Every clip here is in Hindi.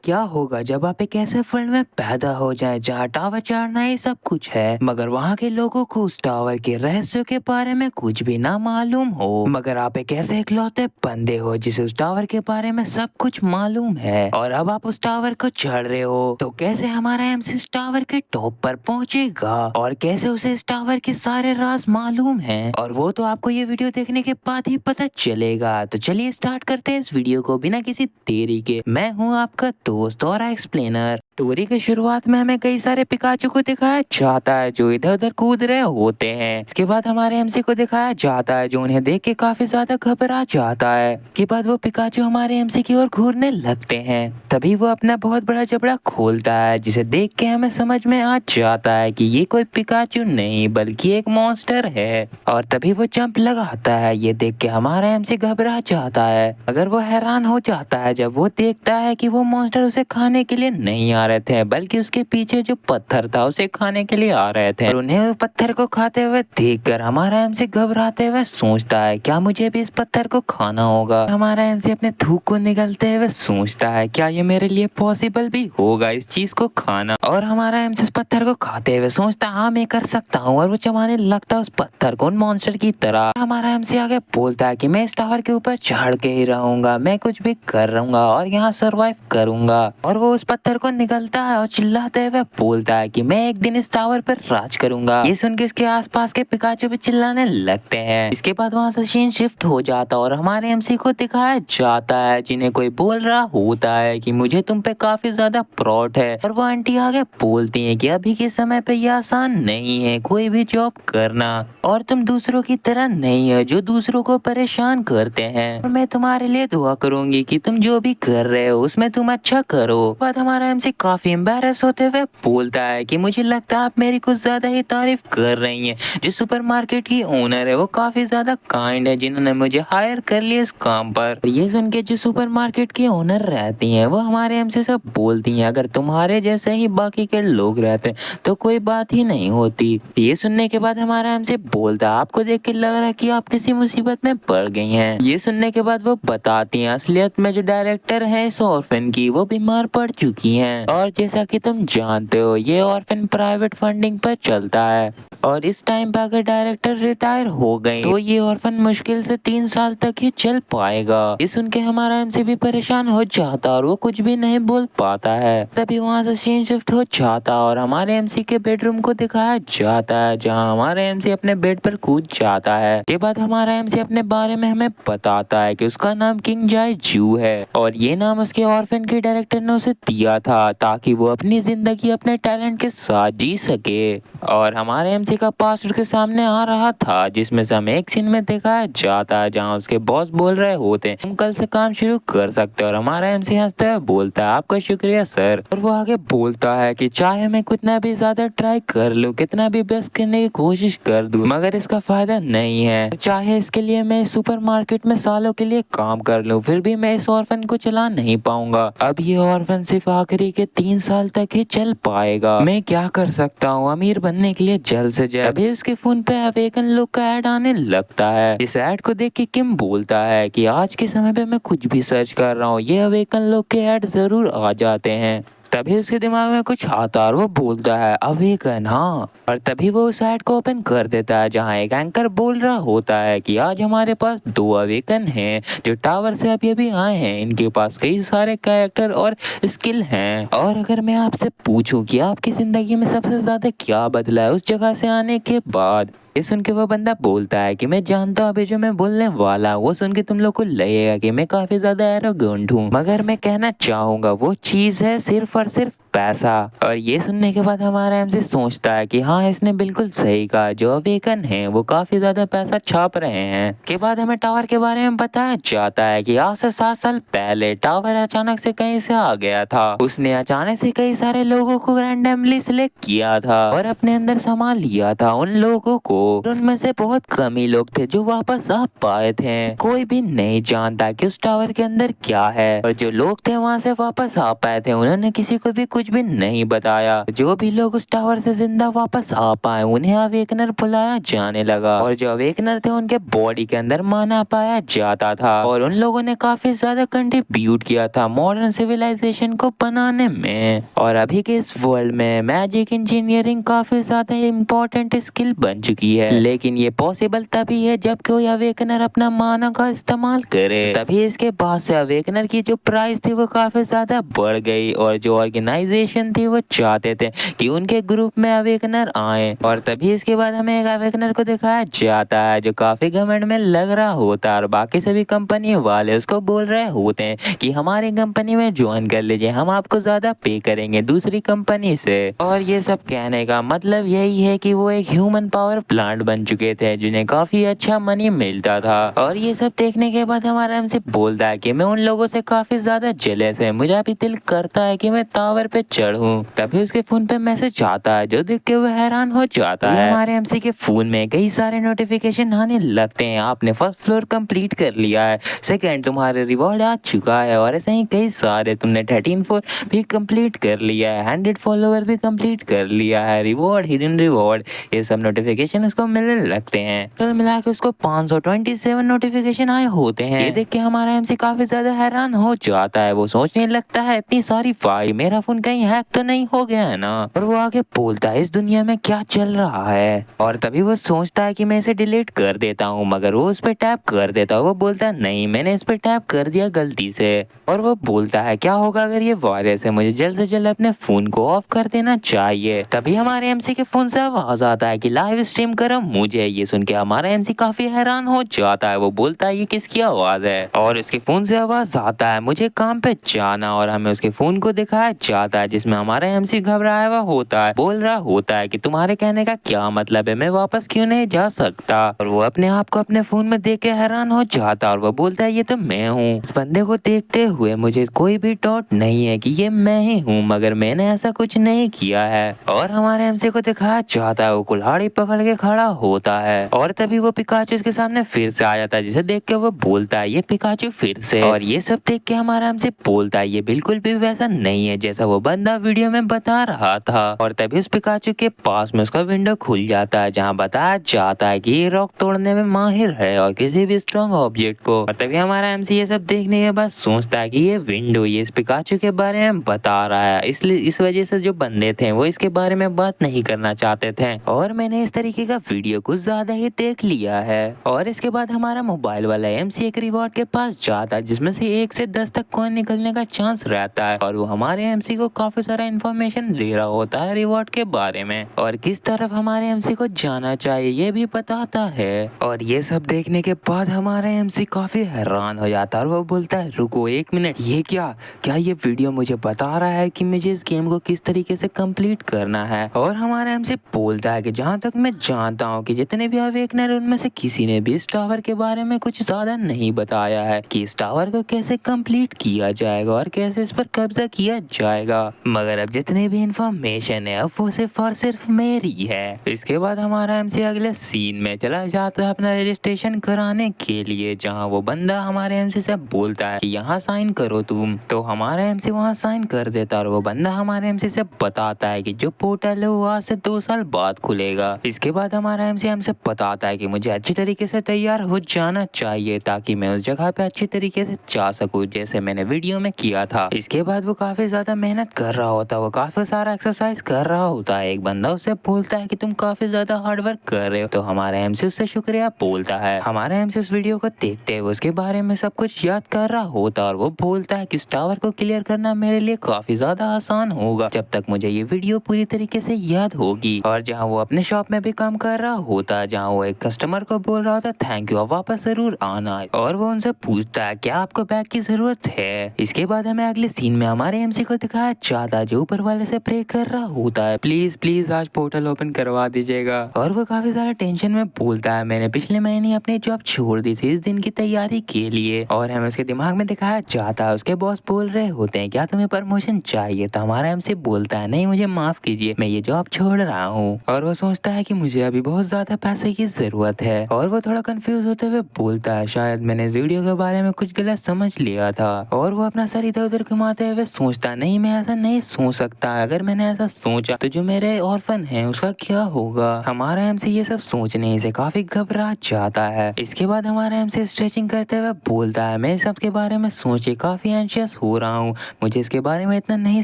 क्या होगा जब आप एक ऐसे फील्ड में पैदा हो जाएं जहां टावर चढ़ना ही सब कुछ है, मगर वहां के लोगों को उस टावर के रहस्यों के बारे में कुछ भी ना मालूम हो। मगर आप एक ऐसे इकलौते बंदे हो जिसे उस टावर के बारे में सब कुछ मालूम है और अब आप उस टावर को चढ़ रहे हो। तो कैसे हमारा एमसी इस टावर के टॉप पर पहुंचेगा और कैसे उसे इस टावर के सारे राज मालूम है, और वो तो आपको ये वीडियो देखने के बाद ही पता चलेगा। तो चलिए स्टार्ट करते हैं इस वीडियो को बिना किसी देरी के। मैं हूँ आपका दोस्त और एक्सप्लेनर। स्टोरी की शुरुआत में हमें कई सारे पिकाचू को दिखाया जाता है जो इधर उधर कूद रहे होते हैं। इसके बाद हमारे एमसी को दिखाया जाता है जो उन्हें देख के काफी ज्यादा घबरा जाता है। इसके बाद वो पिकाचू हमारे एमसी की ओर घूरने लगते हैं। तभी वो अपना बहुत बड़ा जबड़ा खोलता है जिसे देख के हमें समझ में आ जाता है कि ये कोई पिकाचू नहीं बल्कि एक मॉन्स्टर है। और तभी वो जंप लगाता है। ये देख के हमारा एमसी घबरा जाता है, मगर वो हैरान हो जाता है जब वो देखता है कि वो मॉन्स्टर उसे खाने के लिए नहीं आ रहे थे बल्कि उसके पीछे जो पत्थर था उसे खाने के लिए आ रहे थे। और उन्हें उस पत्थर को खाते हुए देखकर हमारा एमसी घबराते हुए सोचता है क्या मुझे भी इस पत्थर को खाना होगा। हमारा एमसी अपने थूक को निगलते हुए सोचता है क्या ये मेरे लिए पॉसिबल भी होगा इस चीज को खाना। और हमारा एमसी उस पत्थर को खाते हुए सोचता हाँ मैं कर सकता हूँ, और वो चबाने लगता है उस पत्थर को उन मॉन्स्टर की तरह। हमारा एमसी आगे बोलता है कि मैं इस टावर के ऊपर चढ़ के ही रहूंगा, मैं कुछ भी कर रहूंगा और यहाँ सरवाइव करूंगा। और वो उस पत्थर को निगलता है और चिल्लाते हुए बोलता है कि मैं एक दिन इस टावर पर राज करूंगा। ये सुन के उसके आसपास के पिकाचू भी चिल्लाने लगते हैं। इसके बाद वहाँ से सीन शिफ्ट हो जाता और हमारे एमसी को दिखाया जाता है जिन्हें कोई बोल रहा होता है कि मुझे तुम पे काफी ज्यादा प्राउड है। और वो आंटी आगे बोलती है कि अभी के समय पे ये आसान नहीं है कोई भी जॉब करना, और तुम दूसरों की तरह नहीं है जो दूसरों को परेशान करते हैं। और मैं तुम्हारे लिए दुआ करूंगी कि तुम जो भी कर रहे हो उसमें तुम अच्छा करो। बाद हमारा एमसी काफी एम्बैरेस होते हुए बोलता है कि मुझे लगता है आप मेरी कुछ ज्यादा ही तारीफ कर रही हैं। जो सुपरमार्केट की ओनर है वो काफी ज्यादा काइंड है जिन्होंने मुझे हायर कर लिया इस काम पर। ये सुन के जो सुपरमार्केट की ओनर रहती हैं वो हमारे एमसी से बोलती हैं अगर तुम्हारे जैसे ही बाकी के लोग रहते तो कोई बात ही नहीं होती। ये सुनने के बाद हमारा एमसी बोलता है आपको देख के लग रहा है कि आप किसी मुसीबत में पड़ गई हैं। ये सुनने के बाद वो बताती हैं असलियत में जो डायरेक्टर है इस ऑर्फन की वो बीमार पड़ चुकी हैं, और जैसा कि तुम जानते हो ये ऑर्फन प्राइवेट फंडिंग पर चलता है और इस टाइम पे अगर डायरेक्टर रिटायर हो गए तो ये ऑर्फन मुश्किल से 3 साल तक ही चल पाएगा। ये सुन के हमारा एमसी भी परेशान हो जाता और वो कुछ भी नहीं बोल पाता है। तभी वहाँ से सीन शिफ्ट हो जाता और हमारे एमसी के बेडरूम को दिखाया जाता है जहाँ हमारा एमसी अपने बेड पर कूद जाता है। के बाद हमारा एमसी अपने बारे में हमें बताता है कि उसका नाम किंग जाय जू है और ये नाम उसके ऑर्फन के डायरेक्टर ने उसे दिया था ताकि वो अपनी जिंदगी अपने टैलेंट के साथ जी सके। और हमारे एमसी का पास्ट उसके सामने आ रहा था जिसमें से हमें एक सीन में दिखाया जाता है जहाँ उसके बॉस बोल रहे होते हैं तुम कल से काम शुरू कर सकते हो, और हमारा एमसी हंसते हुए बोलता है आपका शुक्रिया सर। और वो आगे बोलता है कि चाहे मैं कितना भी ज्यादा ट्राई कर लूँ कितना भी बेस्ट करने की कोशिश कर दूँ मगर इसका फायदा नहीं है। चाहे इसके लिए मैं सुपरमार्केट में सालों के लिए काम कर लूँ फिर भी मैं इस ऑर्फन को चला नहीं पाऊंगा। अब ये ऑर्फन सिर्फ आखिरी के 3 साल तक ही चल पाएगा। मैं क्या कर सकता हूँ अमीर बनने के लिए जल्द से जल्द। अभी उसके फोन पे अवेकन लुक का ऐड आने लगता है। इस ऐड को देख के किम बोलता है कि आज के समय पे मैं कुछ भी सर्च कर रहा हूँ ये अवेकन लुक के ऐड जरूर आ जाते हैं। तभी उसके दिमाग में कुछ आता और वो बोलता है अवेकन हाँ, और तभी वो उस ऐड को ओपन कर देता है जहाँ एक एंकर बोल रहा होता है कि आज हमारे पास 2 अवेकन हैं जो टावर से अभी अभी आए हैं। इनके पास कई सारे कैरेक्टर और स्किल हैं, और अगर मैं आपसे पूछूं कि आपकी जिंदगी में सबसे ज्यादा क्या बदला है उस जगह से आने के बाद, ये सुन के वो बंदा बोलता है कि मैं जानता हूँ अभी जो मैं बोलने वाला हूँ वो सुन के तुम लोग को लगेगा कि मैं काफी ज्यादा एरोगेंट हूँ, मगर मैं कहना चाहूंगा वो चीज है सिर्फ और सिर्फ पैसा। और ये सुनने के बाद हमारा एमसी सोचता है कि हाँ इसने बिल्कुल सही कहा, जो अवेकन है वो काफी ज्यादा पैसा छाप रहे हैं। के बाद हमें टावर के बारे में बताया जाता है कि आज से 7 साल पहले टावर अचानक से कहीं से आ गया था। उसने अचानक से कई सारे लोगों को रैंडमली सिलेक्ट किया था और अपने अंदर समा लिया था उन लोगों को उनमें से बहुत कम ही लोग थे जो वापस आ पाए थे। कोई भी नहीं जानता कि उस टावर के अंदर क्या है, और जो लोग थे वहाँ से वापस आ पाए थे उन्होंने किसी को भी कुछ भी नहीं बताया। जो भी लोग उस टावर से जिंदा वापस आ पाए उन्हें अवेकनर बुलाया जाने लगा, और जो अवेकनर थे उनके बॉडी के अंदर माना पाया जाता था, और उन लोगों ने काफी ज्यादा कंट्रीब्यूट किया था मॉडर्न सिविलाइजेशन को बनाने में। और अभी के इस वर्ल्ड में मैजिक इंजीनियरिंग काफी ज्यादा इम्पोर्टेंट स्किल बन चुकी है, लेकिन ये पॉसिबल तभी है जब कोई अवेकनर अपना माना का इस्तेमाल करे। तभी इसके बाद से अवेकनर की जो प्राइस थी वो काफी ज्यादा बढ़ गई, और जो ऑर्गेनाइजेशन थी वो चाहते थे कि उनके ग्रुप में अवेकनर आए। और तभी इसके बाद हमें एक अवेकनर को दिखाया जाता है जो काफी घमंड में लग रहा होता है, और बाकी सभी कंपनी वाले उसको बोल रहे होते हैं कि हमारी कंपनी में ज्वाइन कर लीजिए, हम आपको ज्यादा पे करेंगे दूसरी कंपनी से। और ये सब कहने का मतलब यही है कि वो एक ह्यूमन पावर प्लांट बन चुके थे जिन्हें काफी अच्छा मनी मिलता था। और ये सब देखने के बाद हमारा एमसी बोलता है कि मैं उन लोगों से काफी ज्यादा जेलस है, मुझे अभी दिल करता है कि मैं टावर पे चढ़ूं। तभी उसके फोन पे मैसेज आता है जो देख के वो हैरान हो जाता है। हमारे एमसी के फोन में कई सारे नोटिफिकेशन आने लगते हैं, आपने फर्स्ट फ्लोर कंप्लीट कर लिया है, सेकंड तुम्हारे रिवॉर्ड आ चुका है, और ऐसे ही कई सारे, तुमने 13 फ्लोर भी कंप्लीट कर लिया है, 100 फॉलोवर भी कंप्लीट कर लिया है, रिवॉर्ड हिडन रिवॉर्ड, ये सब नोटिफिकेशन उसको मिलने लगते हैं। तो मिला के उसको 527 नोटिफिकेशन आए होते हैं। ये देख के हमारा एमसी काफी ज्यादा हैरान हो जाता है, वो सोचने लगता है इतनी सारी फाइल, मेरा फोन कहीं हैक तो नहीं हो गया है ना। और वो आगे बोलता है इस दुनिया में क्या चल रहा है, और तभी वो सोचता है कि मैं इसे डिलीट कर देता हूँ, मगर वो उस पर टैप कर देता है। वो बोलता है नहीं, मैंने इस पर टैप कर दिया गलती से। और वो बोलता है क्या होगा अगर ये वायरस है, मुझे जल्द से जल्द अपने फोन को ऑफ कर देना चाहिए। तभी हमारे एमसी के फोन से आवाज आता है कि लाइव स्ट्रीम करो मुझे। ये सुन के हमारा एमसी काफी हैरान हो जाता है, वो बोलता है ये किसकी आवाज है, और उसके फोन से आवाज आता है मुझे काम पे जाना, और हमें उसके फोन को दिखाया जाता है जिसमें हमारा एमसी घबराया हुआ होता है, बोल रहा होता है कि तुम्हारे कहने का क्या मतलब है, मैं वापस क्यों नहीं जा सकता। और वो अपने आप को अपने फोन में देख के हैरान हो जाता है, और वो बोलता है ये तो मैं हूँ। इस बंदे को देखते हुए मुझे कोई भी डाउट नहीं है कि ये मैं ही हूँ, मगर मैंने ऐसा कुछ नहीं किया है। और हमारे एमसी को दिखाया जाता है वो कुल्हाड़ी पकड़ के खड़ा होता है, और तभी वो पिकाचू उसके सामने फिर से आ जाता है, जिसे देख के वो बोलता है ये पिकाचू फिर से। और ये सब देख के हमारा एमसी बोलता है ये बिल्कुल भी वैसा नहीं है जैसा वो बंदा वीडियो में बता रहा था। और तभी उस पिकाचू के पास में उसका विंडो खुल जाता है जहाँ बताया जाता है कि ये रॉक तोड़ने में माहिर है और किसी भी स्ट्रॉन्ग ऑब्जेक्ट को। और तभी हमारा एमसी ये सब देखने के बाद सोचता है कि ये विंडो ये इस पिकाचू के बारे में बता रहा है, इसलिए इस वजह से जो बंदे थे वो इसके बारे में बात नहीं करना चाहते थे, और मैंने इस तरीके का वीडियो कुछ ज्यादा ही देख लिया है। और इसके बाद हमारा मोबाइल वाला एमसी एक रिवॉर्ड के पास जाता है जिसमें से 1 से 10 तक कॉइन निकलने का चांस रहता है, और वो हमारे एमसी को काफी सारा इन्फॉर्मेशन दे रहा होता है रिवॉर्ड के बारे में, और किस तरफ हमारे एमसी को जाना चाहिए ये भी बताता है। और ये सब देखने के बाद हमारा एमसी काफी हैरान हो जाता है, और वो बोलता है रुको 1 मिनट, ये क्या ये वीडियो मुझे बता रहा है कि मुझे इस गेम को किस तरीके से कंप्लीट करना है। और हमारा एमसी बोलता है कि जहाँ तक मैं जानता हूँ कि जितने भी अवेकनर उनमें से किसी ने भी इस टावर के बारे में कुछ ज्यादा नहीं बताया है कि इस टावर को कैसे कंप्लीट किया जाएगा और कैसे इस पर कब्जा किया जाएगा, मगर अब जितनी भी इंफॉर्मेशन है अब वो सिर्फ और सिर्फ मेरी है। इसके बाद हमारा एमसी अगले सीन में चला जाता है अपना रजिस्ट्रेशन कराने के लिए, जहाँ वो बंदा हमारे एमसी से बोलता है कि यहाँ साइन करो तुम, तो हमारा एमसी वहाँ साइन कर देता है, और वो बंदा हमारे एमसी से बताता है कि जो पोर्टल है वो आज से 2 साल बाद खुलेगा। इसके बाद हमारा एमसी हमसे बताता है कि मुझे अच्छी तरीके से तैयार हो जाना चाहिए ताकि मैं उस जगह पे अच्छी तरीके से जा सकूं जैसे मैंने वीडियो में किया था। इसके बाद वो काफी ज्यादा मेहनत कर रहा होता है, वो काफी सारा एक्सरसाइज कर रहा होता है। एक बंदा उससे बोलता है कि तुम काफी ज्यादा हार्ड वर्क कर रहे हो, तो हमारा एमसी उससे शुक्रिया बोलता है। हमारा एमसी उस वीडियो को देखते हुए उसके बारे में सब कुछ याद कर रहा होता है, और वो बोलता है कि इस टावर को क्लियर करना मेरे लिए काफी ज्यादा आसान होगा जब तक मुझे ये वीडियो पूरी तरीके से याद होगी। और जहाँ वो अपने शॉप में भी काम कर रहा होता है, जहाँ वो एक कस्टमर को बोल रहा होता है थैंक यू, आप वापस जरूर आना, और वो उनसे पूछता है क्या आपको बैग की जरूरत है। इसके बाद हमें अगले सीन में हमारे एमसी को दिखाया जाता है जो ऊपर वाले से प्रे कर रहा होता है प्लीज प्लीज आज पोर्टल ओपन करवा दीजिएगा। और वो काफी सारा टेंशन में बोलता है मैंने पिछले महीने अपनी जॉब छोड़ दी थी इस दिन की तैयारी के लिए। और हमें उसके दिमाग में दिखाया जाता है उसके बॉस बोल रहे होते हैं क्या तुम्हें प्रमोशन चाहिए, तो हमारा एमसी बोलता है नहीं मुझे माफ कीजिए मैं ये जॉब छोड़ रहा हूँ। और वो सोचता है कि मुझे अभी बहुत ज्यादा पैसे की जरूरत है। और वो थोड़ा कंफ्यूज होते हुए बोलता है शायद मैंने इस वीडियो के बारे में कुछ गलत समझ लिया था। और वो अपना सर इधर उधर घुमाते हुए सोचता नहीं मैं ऐसा नहीं सोच सकता, अगर मैंने ऐसा सोचा तो जो मेरे ऑर्फन हैं उसका क्या होगा। हमारा एमसी ये सब सोचने से काफी घबरा जाता है। इसके बाद हमारा एमसी स्ट्रेचिंग करते हुए बोलता है मैं सब के बारे में सोच के काफी एंशियस हो रहा हूँ, मुझे इसके बारे में इतना नहीं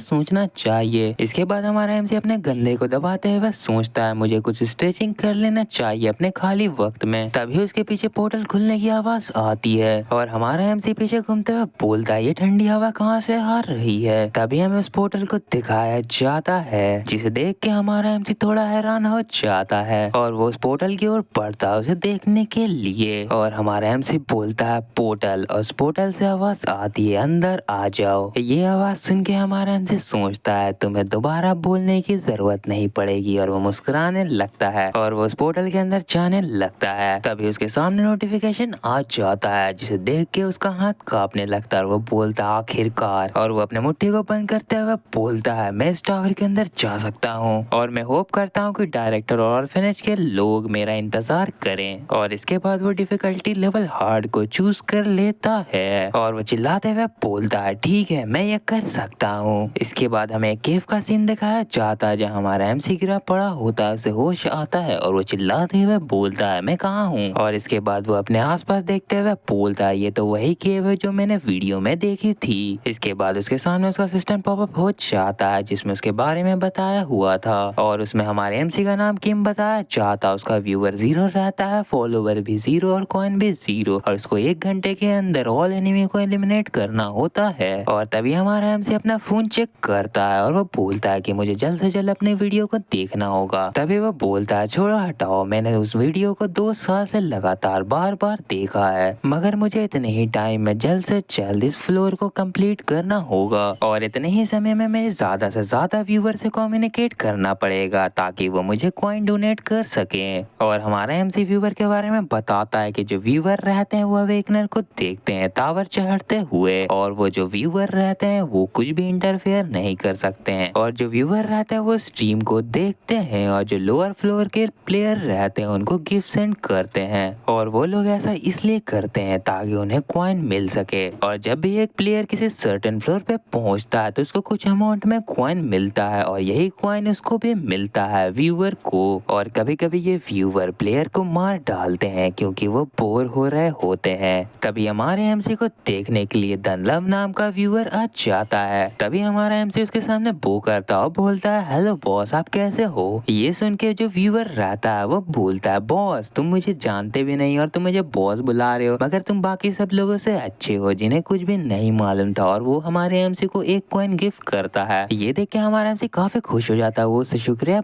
सोचना चाहिए। इसके बाद हमारा एमसी अपने गंदे को दबाते हुए सोचता है मुझे कुछ स्ट्रेचिंग कर लेना चाहिए अपने खाली वक्त में। तभी उसके पीछे पोर्टल खुलने की आवाज आती है और हमारा एमसी पीछे घूमते हुए बोलता है ये ठंडी हवा कहाँ से आ रही है। तभी हमें उस पोर्टल को दिखाया जाता है जिसे देख के हमारा एमसी थोड़ा हैरान हो जाता है और वो उस पोर्टल की ओर बढ़ता है उसे देखने के लिए। और हमारा एमसी बोलता है पोर्टल और उस पोर्टल से आवाज आती है अंदर आ जाओ। ये आवाज सुन के हमारा एमसी सोचता है तुम्हें दोबारा बोलने की जरूरत नहीं पड़ेगी और वो मुस्कुराने लगता है और वो उस पोर्टल के अंदर जाने लगता है। तभी उसके सामने नोटिफिकेशन आ जाता है जिसे देख के उसका हाथ कांपने लगता है और वो बोलता है आखिरकार। और वो अपने मुट्ठी को बंद करते हुए बोलता है मैं इस टावर के अंदर जा सकता हूँ और मैं होप करता हूँ कि डायरेक्टर और ऑर्फनेज के लोग मेरा इंतजार करें। और इसके बाद वो डिफिकल्टी लेवल हार्ड को चूज कर लेता है और वो चिल्लाते हुए बोलता है ठीक है मैं ये कर सकता हूँ। इसके बाद हमें केव का सीन दिखाया जाता है जहाँ हमारा एमसी गिरा पड़ा होता है, उसे होश आता है और वो चिल्लाते हुए बोलता है मैं कहाँ हूँ। और इसके बाद वो अपने आसपास देखते हुए बोलता है ये तो वही केव है जो मैंने वीडियो में देखी थी। इसके बाद उसके सामने उसका असिस्टेंट पॉपअप हो जाता है जिसमें उसके बारे में बताया हुआ था और उसमें हमारे एमसी का नाम किम बताया जाता है। उसका व्यूअर 0 रहता है, फॉलोवर भी 0 और कॉइन भी 0 और उसको 1 घंटे के अंदर ऑल एनिमी को एलिमिनेट करना होता है। और तभी हमारा एमसी अपना फोन चेक करता है और वो बोलता है कि मुझे जल्द से जल्द अपने वीडियो को देखना होगा। तभी वो बोलता है छोड़ो हटाओ, मैंने उस वीडियो को 2 साल से लगातार बार बार देखा है मगर मुझे इतने ही टाइम में जल्द से जल्द इस फ्लोर को कंप्लीट करना होगा और इतने ही समय में मेरे ज्यादा से ज्यादा व्यूवर से कम्युनिकेट करना पड़ेगा ताकि वो मुझे कॉइन डोनेट कर सके। और हमारा एमसी व्यूवर के बारे में बताता है कि जो व्यूवर रहते हैं वो अवेकनर को देखते हैं टावर चढ़ते हुए और वो जो व्यूवर रहते हैं वो कुछ भी इंटरफेयर नहीं कर सकते हैं और जो व्यूवर रहते हैं वो स्ट्रीम को देखते हैं और जो लोअर फ्लोर के प्लेयर रहते हैं उनको गिफ्ट सेंड करते हैं। और वो लोग ऐसा इसलिए करते हैं ताकि उन्हें कॉइन मिल सके और जब भी एक प्लेयर किसी सर्टेन फ्लोर पे पहुंचता है तो उसको कुछ अमाउंट में कॉइन मिलता है और यही कॉइन उसको भी मिलता है व्यूवर को। और कभी कभी ये व्यूवर प्लेयर को मार डालते हैं क्योंकि वो बोर हो रहे होते हैं। तभी हमारे एमसी को देखने के लिए धनलव नाम का व्यूअर आ जाता है। तभी हमारा एमसी उसके सामने बो करता और बोलता है हेलो बॉस आप कैसे हो। ये सुन के जो व्यूअर रहता है वो बोलता है बॉस तुम मुझे जानते भी नहीं और तुम मुझे बॉस बुला रहे हो मगर तुम बाकी सब लोगों से अच्छे हो जिन्हें कुछ भी नहीं मालूम था। और वो हमारे एमसी को 1 कॉइन गिफ्ट करता है। ये देख के हमारा एमसी काफी खुश हो जाता है, वो उससे शुक्रिया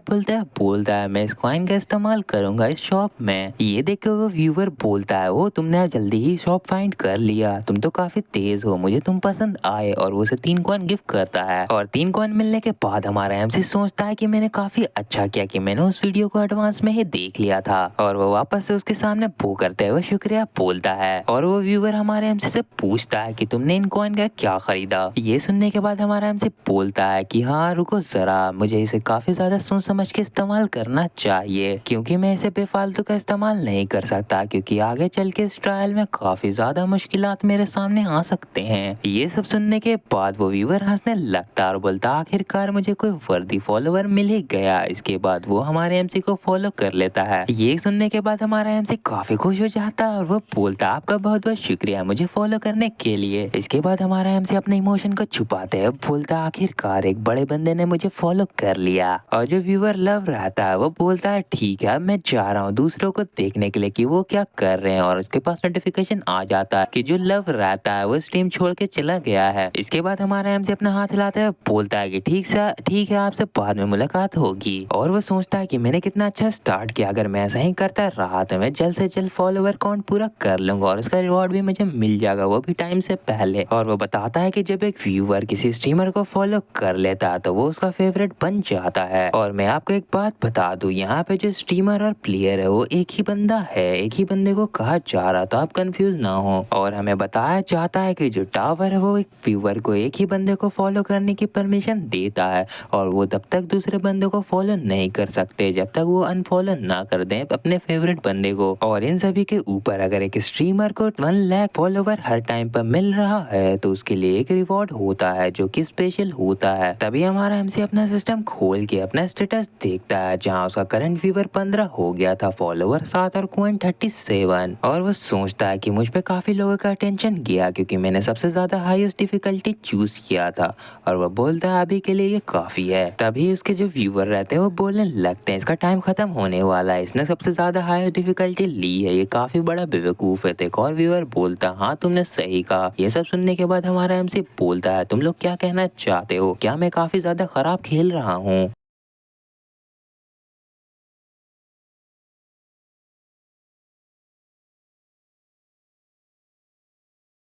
बोलता है मैं इस कॉइन का इस्तेमाल करूंगा इस शॉप में। ये देख के वो व्यूअर बोलता है वो तुमने जल्दी ही शॉप फाइंड कर लिया, तुम तो काफी तेज हो, मुझे तुम पसंद आए। और वो उसे 3 कॉइन गिफ्ट करता है और 3 कॉइन मिलने के बाद हमारा एमसी सोचता है कि मैंने काफी अच्छा किया कि मैंने उस वीडियो को एडवांस में ही देख लिया था। और वो वापस से उसके सामने बो करते हुए शुक्रिया बोलता है और वो व्यूअर हमारे एमसी से पूछता है कि तुमने इन कॉइन का क्या खरीदा। ये सुनने के बाद हमारा एमसी बोलता है कि हाँ रुको जरा, मुझे इसे काफी ज्यादा सोच समझ के इस्तेमाल करना चाहिए क्योंकि मैं इसे बेफालतू का इस्तेमाल नहीं कर सकता क्योंकि आगे चल के इस ट्रायल में काफी ज्यादा मुश्किलात मेरे सामने आ सकते हैं। ये सब सुनने के बाद वो व्यूअर हंसने लगता और बोलता आखिरकार मुझे कोई वर्दी फॉलोवर मिल ही गया। इसके बाद वो हमारे एमसी को फॉलो कर लेता है। ये सुनने के बाद हमारा एमसी काफी खुश हो जाता है और वो बोलता आपका बहुत बहुत शुक्रिया मुझे फॉलो करने के लिए। इसके बाद हमारा एमसी अपने इमोशन को छुपाते हुए बोलता आखिरकार एक बड़े बंदे ने मुझे फॉलो कर लिया। और जो व्यूअर लव रहता है वो बोलता है ठीक है मैं जा रहा हूँ दूसरों को देखने के लिए कि वो क्या कर रहे हैं। और उसके पास नोटिफिकेशन आ जाता है कि जो लव रहता है वो स्ट्रीम छोड़ के चला गया है। इसके बाद हमारा एमसी अपना हाथ हिलाते हुए बोलता है कि ठीक है आपसे बाद में मुलाकात होगी। और वो सोचता है कि मैंने कितना अच्छा स्टार्ट किया, अगर मैं ऐसा ही करता रहा तो मैं जल्द से जल्द फॉलोवर काउंट पूरा कर लूंगा और उसका रिवॉर्ड भी मुझे मिल जाएगा वो भी टाइम से पहले। और वो बताता है कि जब एक व्यूअर किसी स्ट्रीमर को फॉलो कर लेता है तो वो उसका फेवरेट बन जाता है। और मैं आपको एक बात बता दूं, यहाँ पे जो स्ट्रीमर और प्लेयर है वो एक ही बंदा है, एक ही बंदे को कहा जा रहा, तो आप कंफ्यूज ना हो। और हमें बताया जाता है कि जो टावर है वो एक व्यूअर को एक ही बंदे को फॉलो करने की परमिशन देता है और वो तब तक दूसरे बंदे को फॉलो नहीं कर सकते जब तक वो अनफॉलो ना कर दें अपने फेवरेट बंदे को। और इन सभी के ऊपर अगर एक स्ट्रीमर को 1 लाख फॉलोवर हर टाइम पर मिल रहा है तो उसके लिए एक रिवॉर्ड होता है जो कि स्पेशल होता है। तभी हमारा एमसी अपना सिस्टम खोल के अपना स्टेटस देखता है जहाँ उसका करंट व्यूवर 15 हो गया था, फॉलोवर 7 और कॉइन 37। और वो सोचता है कि मुझ पे काफी लोगों का अटेंशन गया क्योंकि मैंने सबसे ज्यादा हाईएस्ट डिफिकल्टी चूज किया था। और वो बोलता है अभी के लिए ये काफी है। तभी उसके जो व्यूवर रहते हैं वो बोलने लगते हैं इसका टाइम खत्म होने वाला है, इसने सबसे ज्यादा हाईएस्ट डिफिकल्टी ली है, ये काफी बड़ा बेवकूफ है। तो एक और व्यूअर बोलता हाँ तुमने सही कहा। ये सब सुनने के बाद हमारा एमसी बोलता है तुम लोग क्या कहना चाहते हो, क्या मैं काफी ज्यादा खराब खेल रहा हूँ?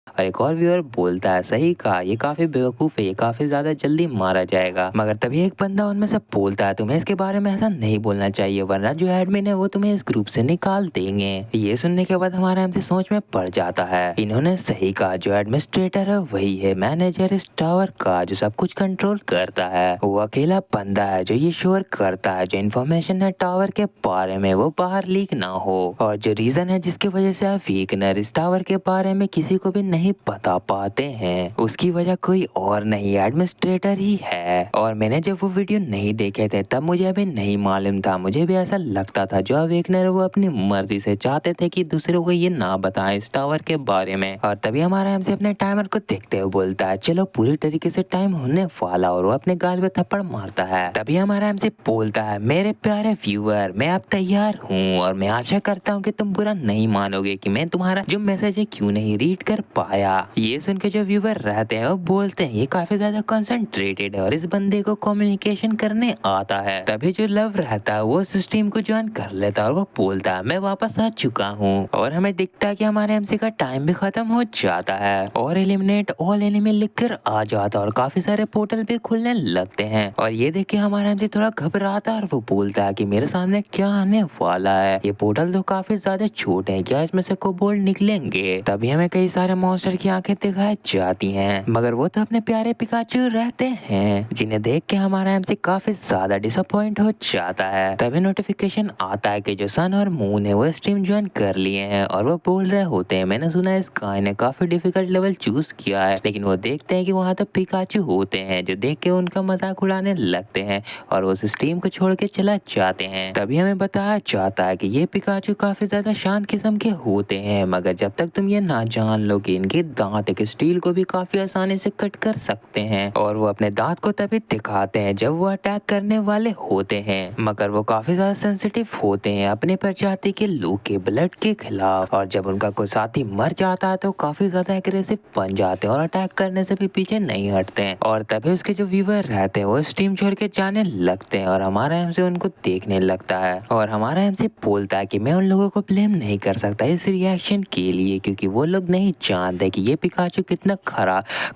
और एक और व्यूअर बोलता है सही कहा, ये काफी बेवकूफ है, ये काफी ज्यादा जल्दी मारा जाएगा। मगर तभी एक बंदा उनमें से बोलता है तुम्हें इसके बारे में ऐसा नहीं बोलना चाहिए वरना जो एडमिन है वो तुम्हें इस ग्रुप से निकाल देंगे। ये सुनने के बाद हमारा एमसी सोच में पड़ जाता है, इन्होंने सही कहा, जो एडमिनिस्ट्रेटर है वही है मैनेजर इस टावर का जो सब कुछ कंट्रोल करता है। वो अकेला बंदा है जो ये श्योर करता है जो इन्फॉर्मेशन है टावर के बारे में वो बाहर लीक ना हो। और जो रीजन है जिसकी वजह से आप वीकनर इस टावर के बारे में किसी को भी नहीं बता पाते हैं उसकी वजह कोई और नहीं एडमिनिस्ट्रेटर ही है। और मैंने जब वो वीडियो नहीं देखे थे तब मुझे अभी नहीं मालूम था, मुझे भी ऐसा लगता था जो अवेकनर वो अपनी मर्जी से चाहते थे कि दूसरों को ये ना बताएं इस टावर के बारे में। और तभी हमारा एमसी अपने टाइमर को देखते हुए बोलता है चलो पूरी तरीके से टाइम होने वाला, और वो अपने गाल पे थप्पड़ मारता है। तभी हमारा एमसी बोलता है मेरे प्यारे व्यूअर मैं अब तैयार हूँ और मैं आशा करता हूँ कि तुम बुरा नहीं मानोगे कि मैं तुम्हारा जो मैसेज है क्यों नहीं रीड कर पाया। ये सुन के जो व्यूवर रहते हैं वो बोलते हैं ये काफी ज्यादा कंसंट्रेटेड है और इस बंदे को कम्युनिकेशन करने आता है। तभी जो लव रहता है वो स्ट्रीम को ज्वाइन कर लेता है और वो बोलता है मैं वापस आ चुका हूँ। और हमें दिखता है कि हमारे एमसी का टाइम भी खत्म हो जाता है और एलिमिनेट ऑल एनिमी लिखकर आ जाता है और काफी सारे पोर्टल भी खुलने लगते हैं। और ये देख के हमारा एमसी थोड़ा घबराता है और वो बोलता है कि मेरे सामने क्या आने वाला है, ये पोर्टल तो काफी ज्यादा छोटे हैं, क्या इसमें से कोबोल्ड निकलेंगे? तभी हमें कई सारे मॉन्स्टर की आंखें दिखाई जाती हैं मगर वो तो अपने प्यारे पिकाचू रहते हैं जिन्हें देख के हमारा एमसी काफी ज्यादा डिसअपॉइंट हो जाता है। तभी नोटिफिकेशन आता है कि जो सन और मून है वो स्ट्रीम ज्वाइन कर लिए हैं और वो बोल रहे होते हैं मैंने सुना है इस गाय ने काफी डिफिकल्ट लेवल चूज किया है, लेकिन वो देखते हैं कि वहाँ तो पिकाचू होते हैं जो देख के उनका मजाक उड़ाने लगते हैं और वो उस स्ट्रीम को छोड़ के चला जाते हैं। तभी हमें बताया जाता है कि ये पिकाचू काफी ज्यादा शांत किस्म के होते हैं मगर जब तक तुम ये ना जान लो कि इनके दांत एक स्टील को भी काफी आसानी से कट कर सकते हैं। और वो अपने दांत को तभी दिखाते हैं जब वो अटैक करने वाले होते हैं मगर वो काफी ज्यादा सेंसिटिव होते हैं अपने प्रजाति के लोग के ब्लड के खिलाफ। और जब उनका कोई साथी मर जाता है तो काफी ज्यादा एग्रेसिव बन जाते हैं और अटैक करने से भी पीछे नहीं हटते हैं। और तभी उसके जो व्यूवर रहते हैं वो स्ट्रीम छोड़ के जाने लगते हैं और हमारा एमसी उनको देखने लगता है। और हमारा एमसी बोलता है कि मैं उन लोगों को ब्लेम नहीं कर सकता इस रिएक्शन के लिए क्योंकि वो लोग नहीं जानते कि ये पिकाचू कितना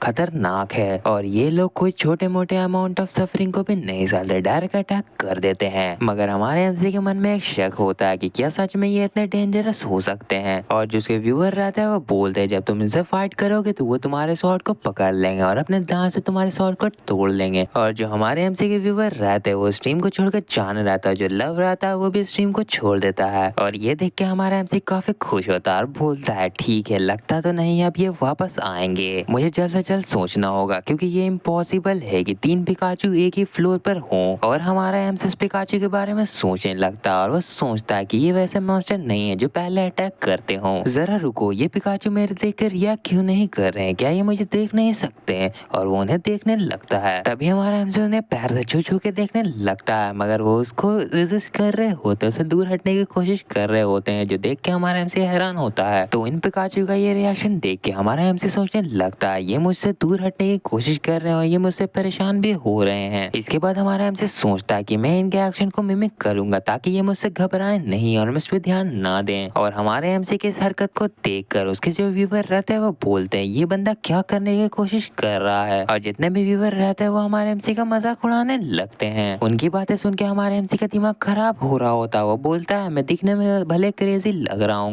खतरनाक है और ये लोग कोई छोटे मोटे अमाउंट ऑफ सफरिंग को भी नहीं सहते, डायरेक्ट अटैक कर देते हैं। मगर हमारे एमसी के मन में एक शक होता है कि क्या सच में ये इतने डेंजरस हो सकते हैं। और जो उसके व्यूअर रहते हैं वो बोलते हैं जब तुम इनसे फाइट करोगे तो वो तुम्हारे शॉट को पकड़ लेंगे और अपने दांत से तुम्हारे शॉट को तोड़ लेंगे। और जो हमारे एमसी के व्यूअर रहते हैं वो स्ट्रीम को छोड़कर जाना रहता है, जो लव रहता है वो भी स्ट्रीम को छोड़ देता है। और ये देख के हमारा एमसी काफी खुश होता है और बोलता है ठीक है लगता तो नहीं अब ये वापस आएंगे, मुझे जल्द से जल्द सोचना होगा क्योंकि ये इम्पॉसिबल है कि 3 पिकाचू एक ही फ्लोर पर हों। और हमारा एमसी पिकाचू के बारे में सोचने लगता है और वो सोचता है कि ये वैसे मॉन्स्टर नहीं है जो पहले अटैक करते हों, जरा रुको ये पिकाचू मेरे देखकर रिएक्ट क्यों नहीं कर रहे हैं, क्या ये मुझे देख नहीं सकते हैं? और वो उन्हें देखने लगता है। तभी हमारा एमसी उन्हें पैर से छू छू के देखने लगता है मगर वो उसको रेजिस्ट कर रहे होते हैं, उसे दूर हटने की कोशिश कर रहे होते हैं जो देख के हमारा एमसी हैरान होता है। तो इन पिकाचू का ये रिएक्शन देख के हमारा एमसी सोचने लगता है ये मुझसे दूर हटने की कोशिश कर रहे हैं और ये मुझसे परेशान भी हो रहे हैं। इसके बाद हमारा एमसी सोचता है कि मैं इनके एक्शन को मिमिक करूंगा ताकि ये मुझसे घबराए नहीं और मुझ पर ध्यान ना दें। और हमारे एमसी के इस हरकत को देखकर उसके जो व्यूवर रहते हैं वो बोलते हैं ये बंदा क्या करने की कोशिश कर रहा है। और जितने भी व्यूवर रहते हैं वो हमारे एमसी का मजाक उड़ाने लगते हैं। उनकी बातें सुन के हमारे एमसी का दिमाग खराब हो रहा होता है। वो बोलता है मैं दिखने में भले क्रेजी लग रहा हूँ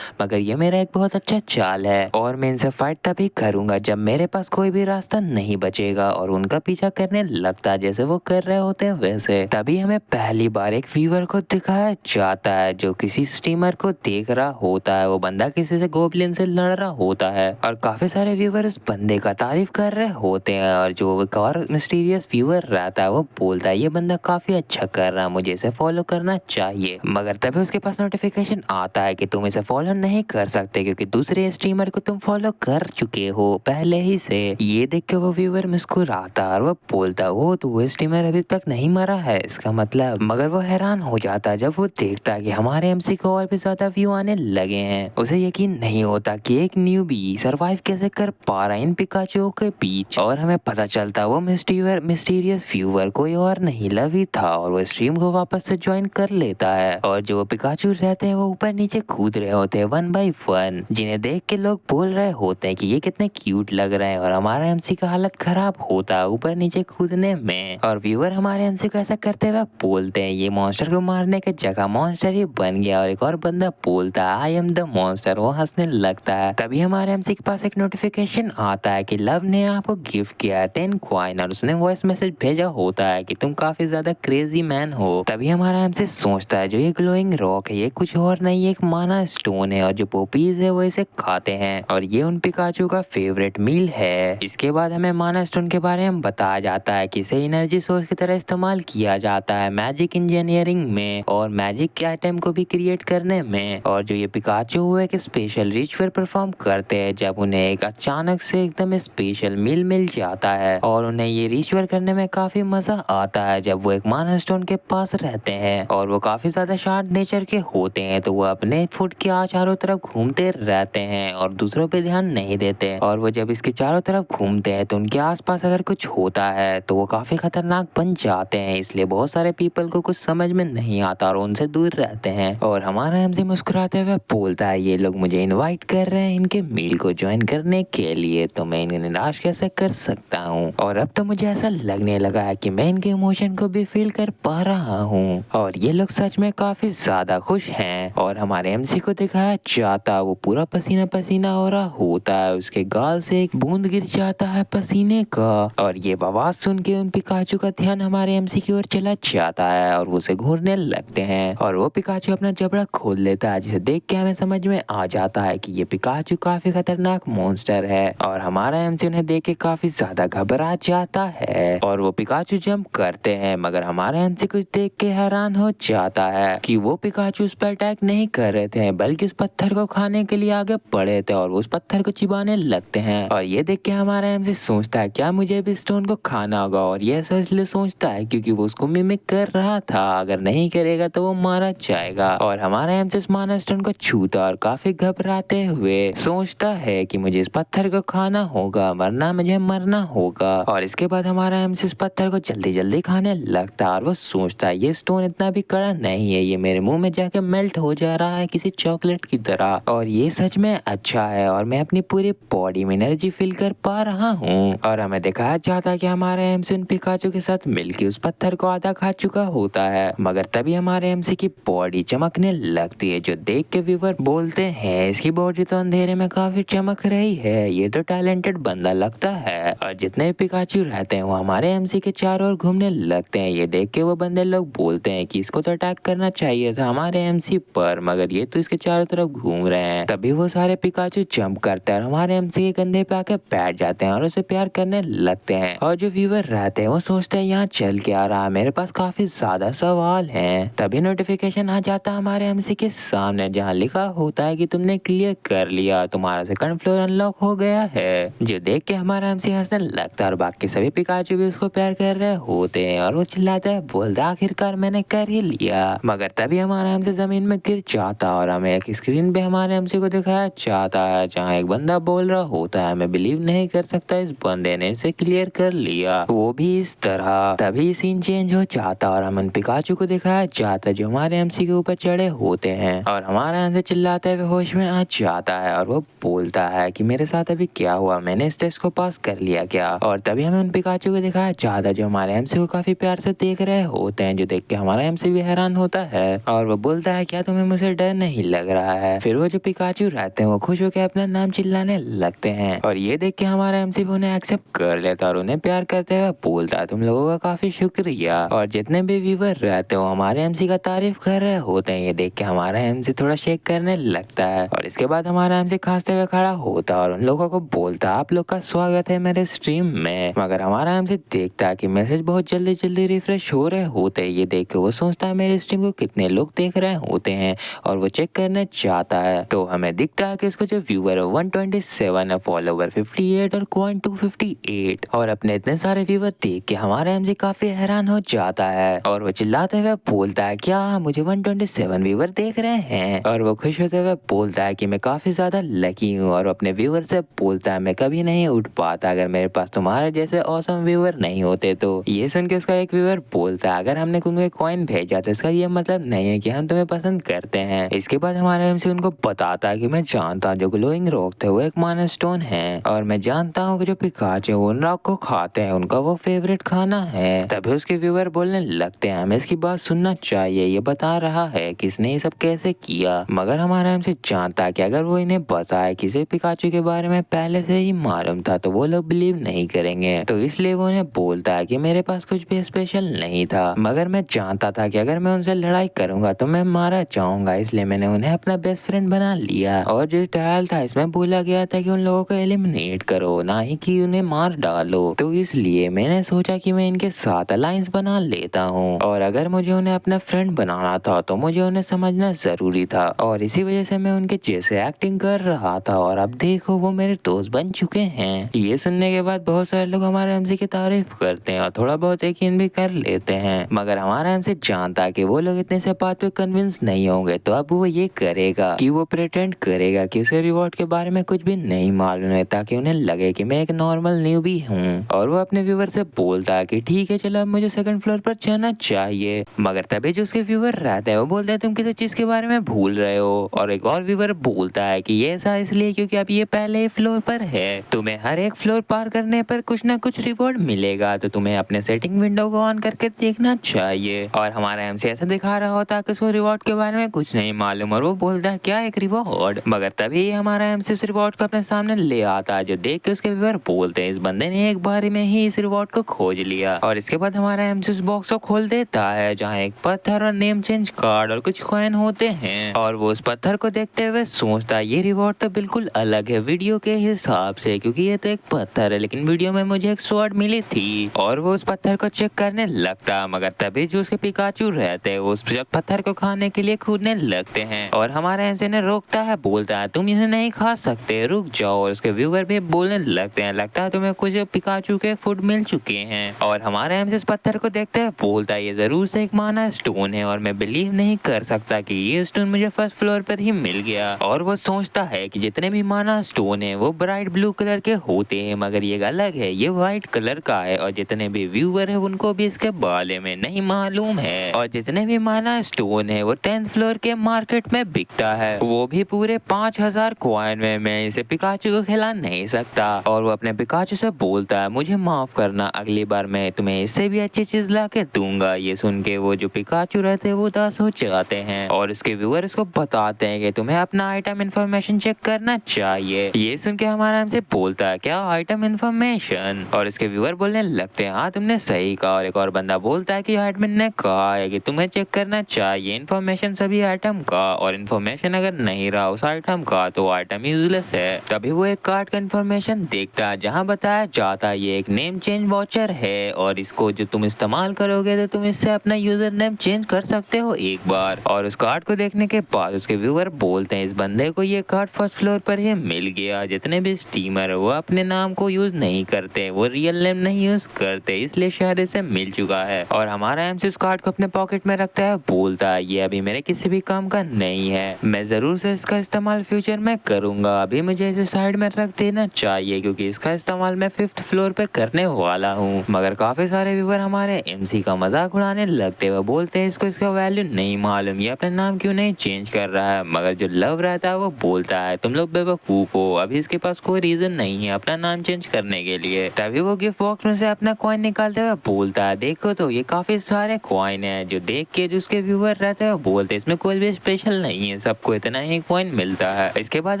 मगर ये मेरा एक बहुत अच्छा चाल है और मैं इनसे फाइट तभी करूंगा जब मेरे पास कोई भी रास्ता नहीं बचेगा और उनका पीछा करने लगता जैसे वो कर रहे होते हैं वैसे। तभी हमें पहली बार एक व्यूअर को दिखाया जाता है जो किसी स्ट्रीमर को देख रहा होता है। वो बंदा किसी से गोब्लिन से लड़ रहा होता है और काफी सारे व्यूअर उस बंदे का तारीफ कर रहे होते हैं और जो एक और मिस्टीरियस व्यूअर रहता है वो बोलता है ये बंदा काफी अच्छा कर रहा है, मुझे इसे फॉलो करना चाहिए। मगर तभी उसके पास नोटिफिकेशन आता है कि तुम इसे फॉलो नहीं कर सकते क्योंकि दूसरे स्ट्रीमर को तुम फॉलो कर चुके हो पहले ही से। ये देख के वो व्यूअर मुस्कुराता और वो बोलता वो तो वो स्ट्रीमर अभी तक नहीं मरा है इसका मतलब। मगर वो हैरान हो जाता जब वो देखता है कि हमारे एमसी को और भी ज्यादा व्यू आने लगे हैं। उसे यकीन नहीं होता कि एक न्यूबी सरवाइव कैसे कर पा रहा है इन पिकाचू के बीच। और हमें पता चलता वो मिस्टीरियस व्यूअर कोई और नहीं लवी था और वो स्ट्रीम को वापस से ज्वाइन कर लेता है। और जो पिकाचू रहते हैं वो ऊपर नीचे कूद रहे होते हैं 1 by 1, जिन्हें देख के लोग बोल रहे होते हैं कि ये कितने क्यूट लग रहे हैं और हमारा एमसी का हालत खराब होता है ऊपर नीचे कूदने में। और व्यूअर हमारे एमसी को ऐसा करते हुए बोलते हैं ये मॉन्स्टर को मारने के जगह मॉन्स्टर ही बन गया। और एक और बंदा बोलता है आई एम द मॉन्स्टर, वो हंसने लगता है। तभी हमारे एमसी के पास एक नोटिफिकेशन आता है कि लव ने आपको गिफ्ट किया है 10 कॉइन और उसने वॉइस मैसेज भेजा होता है कि तुम काफी ज्यादा क्रेजी मैन हो। तभी हमारा एमसी सोचता है जो ये ग्लोइंग रॉक है ये कुछ और नहीं एक माना स्टोन है और जो पोपीज है वो इसे खाते हैं और ये उन पिकाचू का फेवरेट मील है। इसके बाद हमें माना स्टोन के बारे में बताया जाता है कि इसे एनर्जी सोर्स की तरह इस्तेमाल किया जाता है मैजिक इंजीनियरिंग में और मैजिक के आइटम को भी क्रिएट करने में। और जो ये पिकाचू वो एक स्पेशल रिचुअल परफॉर्म करते हैं जब उन्हें एक अचानक से एकदम स्पेशल मील मिल जाता है और उन्हें ये रिचुअल करने में काफी मजा आता है जब वो एक माना स्टोन के पास रहते हैं। और वो काफी ज्यादा शार्प नेचर के होते हैं तो वो अपने फुट के चारों तरफ घूमते रहते हैं और दूसरों पे ध्यान नहीं देते। और वो जब इसके चारों तरफ घूमते हैं तो उनके आसपास अगर कुछ होता है तो वो काफी खतरनाक बन जाते हैं, इसलिए बहुत सारे पीपल को कुछ समझ में नहीं आता और उनसे दूर रहते हैं। और हमारा एमसी मुस्कुराते हुए बोलता है ये लोग मुझे इनवाइट कर रहे हैं इनके मील को ज्वाइन करने के लिए तो मैं इन्हें निराश कैसे कर सकता हूँ। और अब तो मुझे ऐसा लगने लगा है कि मैं इनके इमोशन को भी फील कर पा रहा हूँ और ये लोग सच में काफी ज्यादा खुश हैं। और हमारे एमसी को दिखाया जाता वो पूरा पसीना पसीना हो रहा होता है, उसके गाल से एक बूंद गिर जाता है पसीने का। और ये आवाज सुन के उन पिकाचू का ध्यान हमारे एमसी की ओर चला जाता है और वो उसे घूरने लगते हैं। और वो पिकाचू अपना जबड़ा खोल लेता है जिसे देख के हमें समझ में आ जाता है कि ये पिकाचू काफी खतरनाक मॉन्स्टर है। और हमारा एमसी उन्हें देख के काफी ज्यादा घबरा जाता है और वो पिकाचू जंप करते हैं। मगर हमारा एमसी कुछ देख के हैरान हो जाता है कि वो पिकाचू उस पर अटैक नहीं कर रहे थे बल्कि उस पत्थर को खाने के लिए आगे बढ़े थे और वो उस पत्थर को चिबाने लगते हैं। और ये देख के हमारा एमसी सोचता है क्या मुझे भी स्टोन को खाना होगा और ये ऐसा इसलिए सोचता है क्योंकि वो उसको मिमिक कर रहा था, अगर नहीं करेगा तो वो मारा जाएगा। और हमारा एमसी उस माना स्टोन को छूता और काफी घबराते हुए सोचता है कि मुझे इस पत्थर को खाना होगा वरना मुझे मरना होगा। और इसके बाद हमारा एमसी उस पत्थर को जल्दी जल्दी खाने लगता है और वो सोचता है ये स्टोन इतना भी कड़ा नहीं है, ये मेरे मुंह में जाके मेल्ट हो जा रहा है किसी चॉकलेट की तरह और ये सच में अच्छा है और मैं अपनी पूरी बॉडी में एनर्जी फील कर पा रहा हूँ। और हमें दिखाया जाता है कि हमारे एमसी उन पिकाचू के साथ मिलकर उस पत्थर को आधा खा चुका होता है। मगर तभी हमारे एमसी की बॉडी चमकने लगती है जो देख के व्यूअर बोलते हैं इसकी बॉडी तो अंधेरे में काफी चमक रही है, ये तो टैलेंटेड बंदा लगता है। और जितने भी पिकाचू रहते हैं वो हमारे एमसी के चारों ओर घूमने लगते हैं। ये देख के वो बंदे लोग बोलते हैं कि इसको तो अटैक करना चाहिए था हमारे एमसी पर मगर ये तो इसके चारों तरफ घूम रहे हैं। तभी वो सारे पिकाचू जंप करते हैं और हमारे एमसी के कंधे पे आके बैठ जाते हैं और उसे प्यार करने लगते हैं। और जो व्यूअर रहते हैं वो सोचते हैं यहाँ चल के आ रहा है, मेरे पास काफी ज्यादा सवाल हैं। तभी नोटिफिकेशन आ जाता है हमारे एमसी के सामने जहाँ लिखा होता है कि तुमने क्लियर कर लिया, तुम्हारा सेकंड फ्लोर अनलॉक हो गया है। जो देख के हमारा एमसी हंसने लगता है और बाकी सभी पिकाचू भी उसको प्यार कर रहे होते हैं और वो चिल्लाता है बोलता आखिरकार मैंने कर ही लिया। मगर तभी हमारा एमसी जमीन में गिर जाता और हमें एक स्क्रीन पे हमारे एमसी को दिखाया जाता है जहाँ एक बंदा बोल रहा होता है मैं बिलीव नहीं कर सकता इस बंदे ने इसे क्लियर कर लिया, वो भी इस तरह। तभी सीन चेंज हो जाता और हम पिकाचू को दिखाया जाता जो हमारे एमसी के ऊपर चढ़े होते हैं और हमारा एमसी चिल्लाते हुए होश में आ जाता है और वो बोलता है कि मेरे साथ अभी क्या हुआ, मैंने इस टेस्ट को पास कर लिया क्या। और तभी हमें उन पिकाचू को दिखाया जाता जो हमारे एमसी को काफी प्यार से देख रहे होते हैं, जो देख के हमारा एमसी भी हैरान होता है और वो बोलता है क्या तुम्हें मुझसे डर नहीं लग रहा है। फिर वो जो पिकाचू रहते हैं वो खुश होकर अपना नाम चिल्लाने लगते हैं और ये देख के हमारा एमसी भी उन्हें एक्सेप्ट कर लेता और उन्हें प्यार करते हुए बोलता है तुम लोगों का काफी शुक्रिया। और जितने भी व्यूवर रहते हो हमारे एमसी का तारीफ कर रहे होते हैं। ये देख के हमारा एमसी थोड़ा शेक करने लगता है और इसके बाद हमारा एमसी खांसते हुए खड़ा होता है और उन लोगों को बोलता है आप लोग का स्वागत है मेरे स्ट्रीम में। मगर हमारा एमसी देखता है कि मैसेज बहुत जल्दी जल्दी रिफ्रेश हो रहे होते हैं। ये देख के वो सोचता है मेरे स्ट्रीम को कितने लोग देख रहे होते हैं और वो चेक करने चाहता है। तो हमें दिखता है कि इसको जो व्यूवर है 127 है, फॉलोवर 58 और कॉइन 258। और अपने इतने सारे व्यूवर देख के हमारा एमसी काफी हैरान हो जाता है और वो चिल्लाते हुए बोलता है क्या मुझे 127 व्यूवर देख रहे हैं। और वो खुश होते हुए बोलता है कि मैं काफी ज्यादा लकी हूँ और अपने व्यूवर से बोलता है मैं कभी नहीं उठ पाता अगर मेरे पास तुम्हारे जैसे ऑसम व्यूवर नहीं होते। तो ये सुन के उसका एक व्यूवर बोलता है अगर हमने तुम्हें कॉइन भेजा तो इसका ये मतलब नहीं है कि हम तुम्हें पसंद करते हैं। इसके बाद हमारा एमसी उनको बताता है कि मैं जानता हूँ जो ग्लोइंग रॉक थे वो एक माना स्टोन है और मैं जानता हूँ कि जो पिकाचू उन रॉक को खाते हैं उनका वो फेवरेट खाना है। तभी उसके व्यूवर बोलने लगते हैं हमें इसकी बात सुनना चाहिए, ये बता रहा है कि इसने ये सब कैसे किया। मगर हमारा एमसी जानता है कि अगर वो इन्हें बताए कि इसे पिकाचू के बारे में पहले से ही मालूम था तो वो लोग बिलीव नहीं करेंगे। तो इसलिए वो उन्हें बोलता है कि मेरे पास कुछ भी स्पेशल नहीं था मगर मैं जानता था कि अगर मैं उनसे लड़ाई करूंगा तो मैं मारा जाऊंगा, इसलिए मैंने उन्हें अपना बेस्ट फ्रेंड बना लिया। और जो ट्रायल था इसमें बोला गया था कि उन लोगों को एलिमिनेट करो ना ही कि उन्हें मार डालो। तो इसलिए मैंने सोचा कि मैं इनके साथ अलायंस बना लेता हूँ और अगर मुझे उन्हें अपना फ्रेंड बनाना था तो मुझे उन्हें समझना जरूरी था और इसी वजह से मैं उनके जैसे एक्टिंग कर रहा था और अब देखो वो मेरे दोस्त बन चुके हैं। ये सुनने के बाद बहुत सारे लोग हमारे एमसी की तारीफ करते हैं और थोड़ा बहुत यकीन भी कर लेते हैं। मगर हमारा एमसी जानता है कि वो लोग इतने से बात पे कन्विंस नहीं होंगे तो अब वो ये करेगा कि वो प्रिटेंड करेगा कि उसे रिवॉर्ड के बारे में कुछ भी नहीं मालूम है ताकि उन्हें लगे कि मैं एक नॉर्मल न्यूबी हूँ। और वो अपने व्यूवर से बोलता है कि ठीक है चलो अब मुझे सेकंड फ्लोर पर जाना चाहिए। मगर तभी जो उसके व्यूवर रहता है वो बोलता है तुम किसी चीज के बारे में भूल रहे हो। और एक और व्यूवर बोलता है कि ये ऐसा इसलिए क्योंकि अब ये पहले ही फ्लोर पर है, तुम्हें हर एक फ्लोर पार करने पर कुछ ना कुछ रिवॉर्ड मिलेगा तो तुम्हें अपने सेटिंग विंडो को ऑन करके देखना चाहिए। और हमारा एमसी ऐसा दिखा रहा होता है कि उसको रिवॉर्ड के बारे में कुछ नहीं मालूम और वो बोलता है क्या एक रिवॉर्ड। मगर तभी हमारा एमसी उस रिवॉर्ड को अपने सामने ले आता है जो देख के उसके व्यूवर बोलते हैं इस बंदे ने एक बार में ही इस रिवॉर्ड को खोज लिया। और इसके बाद हमारा एमसी उस बॉक्स को खोल देता है जहाँ एक पत्थर और नेम चेंज कार्ड और कुछ कॉइन होते हैं और वो उस पत्थर को देखते हुए सोचता है ये रिवॉर्ड तो बिल्कुल अलग है वीडियो के हिसाब से क्योंकि ये तो एक पत्थर है लेकिन वीडियो में मुझे एक स्वॉर्ड मिली थी। और वो उस पत्थर को चेक करने लगता मगर तभी जो उसके पिकाचू रहते हैं वो उस पत्थर को खाने के लिए कूदने लगते हैं और हमारे एमसी ने रोकता है, बोलता है तुम इन्हें नहीं खा सकते रुक जाओ। और उसके व्यूवर भी बोलने लगते हैं लगता है तुम्हें कुछ पिकाचू के फूड मिल चुके हैं। और हमारे एमसी इस पत्थर को देखते हैं बोलता है ये जरूर से एक माना स्टोन है और मैं बिलीव नहीं कर सकता कि ये स्टोन मुझे फर्स्ट फ्लोर पर ही मिल गया। और वो सोचता है कि जितने भी माना स्टोन है वो ब्राइट ब्लू कलर के होते हैं मगर ये अलग है, ये व्हाइट कलर का है। और जितने भी व्यूवर है उनको भी इसके बारे में नहीं मालूम है। और जितने भी माना स्टोन है वो 10th फ्लोर के मार्केट में बिकता है, वो भी पूरे 5000 कॉइन में। मैं इसे पिकाचू को खिला नहीं सकता। और वो अपने पिकाचू से बोलता है मुझे माफ करना, अगली बार मैं तुम्हें इससे भी अच्छी चीज ला के दूंगा। ये सुन के वो जो पिकाचू रहते हैं वो उदास हो जाते हैं और उसके व्यूअर इसको बताते हैं कि तुम्हें अपना आइटम इंफॉर्मेशन चेक करना चाहिए। ये सुन के हमारा हमसे बोलता है क्या आइटम इंफॉर्मेशन। और इसके व्यूअर बोलने लगते हैं हाँ तुमने सही कहा। और एक और बंदा बोलता है कि एडमिन ने कहा है कि तुम्हें चेक करना चाहिए इंफॉर्मेशन सभी आइटम का, और इंफॉर्मेशन अगर नहीं रहा उस आइटम का तो आइटम यूजलेस है। तभी वो एक कार्ड का इंफॉर्मेशन देखता है जहाँ बताया जाता है ये एक नेम चेंज वॉचर है और इसको जो तुम इस्तेमाल करोगे तो तुम इससे अपना यूजर नेम चेंज कर सकते हो एक बार। और उस कार्ड को देखने के बाद उसके व्यूअर बोलते हैं इस बंदे को ये कार्ड फर्स्ट फ्लोर पर ही मिल गया। जितने भी स्टीमर है वो अपने नाम को यूज नहीं करते, वो रियल नेम नहीं यूज करते, इसलिए शायद इसे मिल चुका है। और हमारा एमसी उस कार्ड को अपने पॉकेट में रखता है, बोलता है ये अभी मेरे किसी भी काम का नहीं है, मैं जरूर से इसका इस्तेमाल फ्यूचर में करूंगा, अभी मुझे इसे साइड में रख देना चाहिए क्योंकि इसका इस्तेमाल मैं 5th फ्लोर पे करने वाला हूँ। मगर काफी सारे व्यूअर हमारे एमसी का मजाक उड़ाने लगते हुए बोलते हैं इसको इसका वैल्यू नहीं मालूम, ये अपना नाम क्यों नहीं चेंज कर रहा है। मगर जो लव रहता है वो बोलता है तुम लोग बेवकूफ हो, अभी इसके पास कोई रीजन नहीं है अपना नाम चेंज करने के लिए। तभी वो गिफ्ट बॉक्स में से अपना कॉइन निकालते हुए बोलता है देखो तो ये काफी सारे कॉइन है। जो देख के जो उसके व्यूअर रहते हैं बोलते हैं इसमें कोई भी स्पेशल नहीं है, सबको इतना ही कॉइन मिलता है। इसके बाद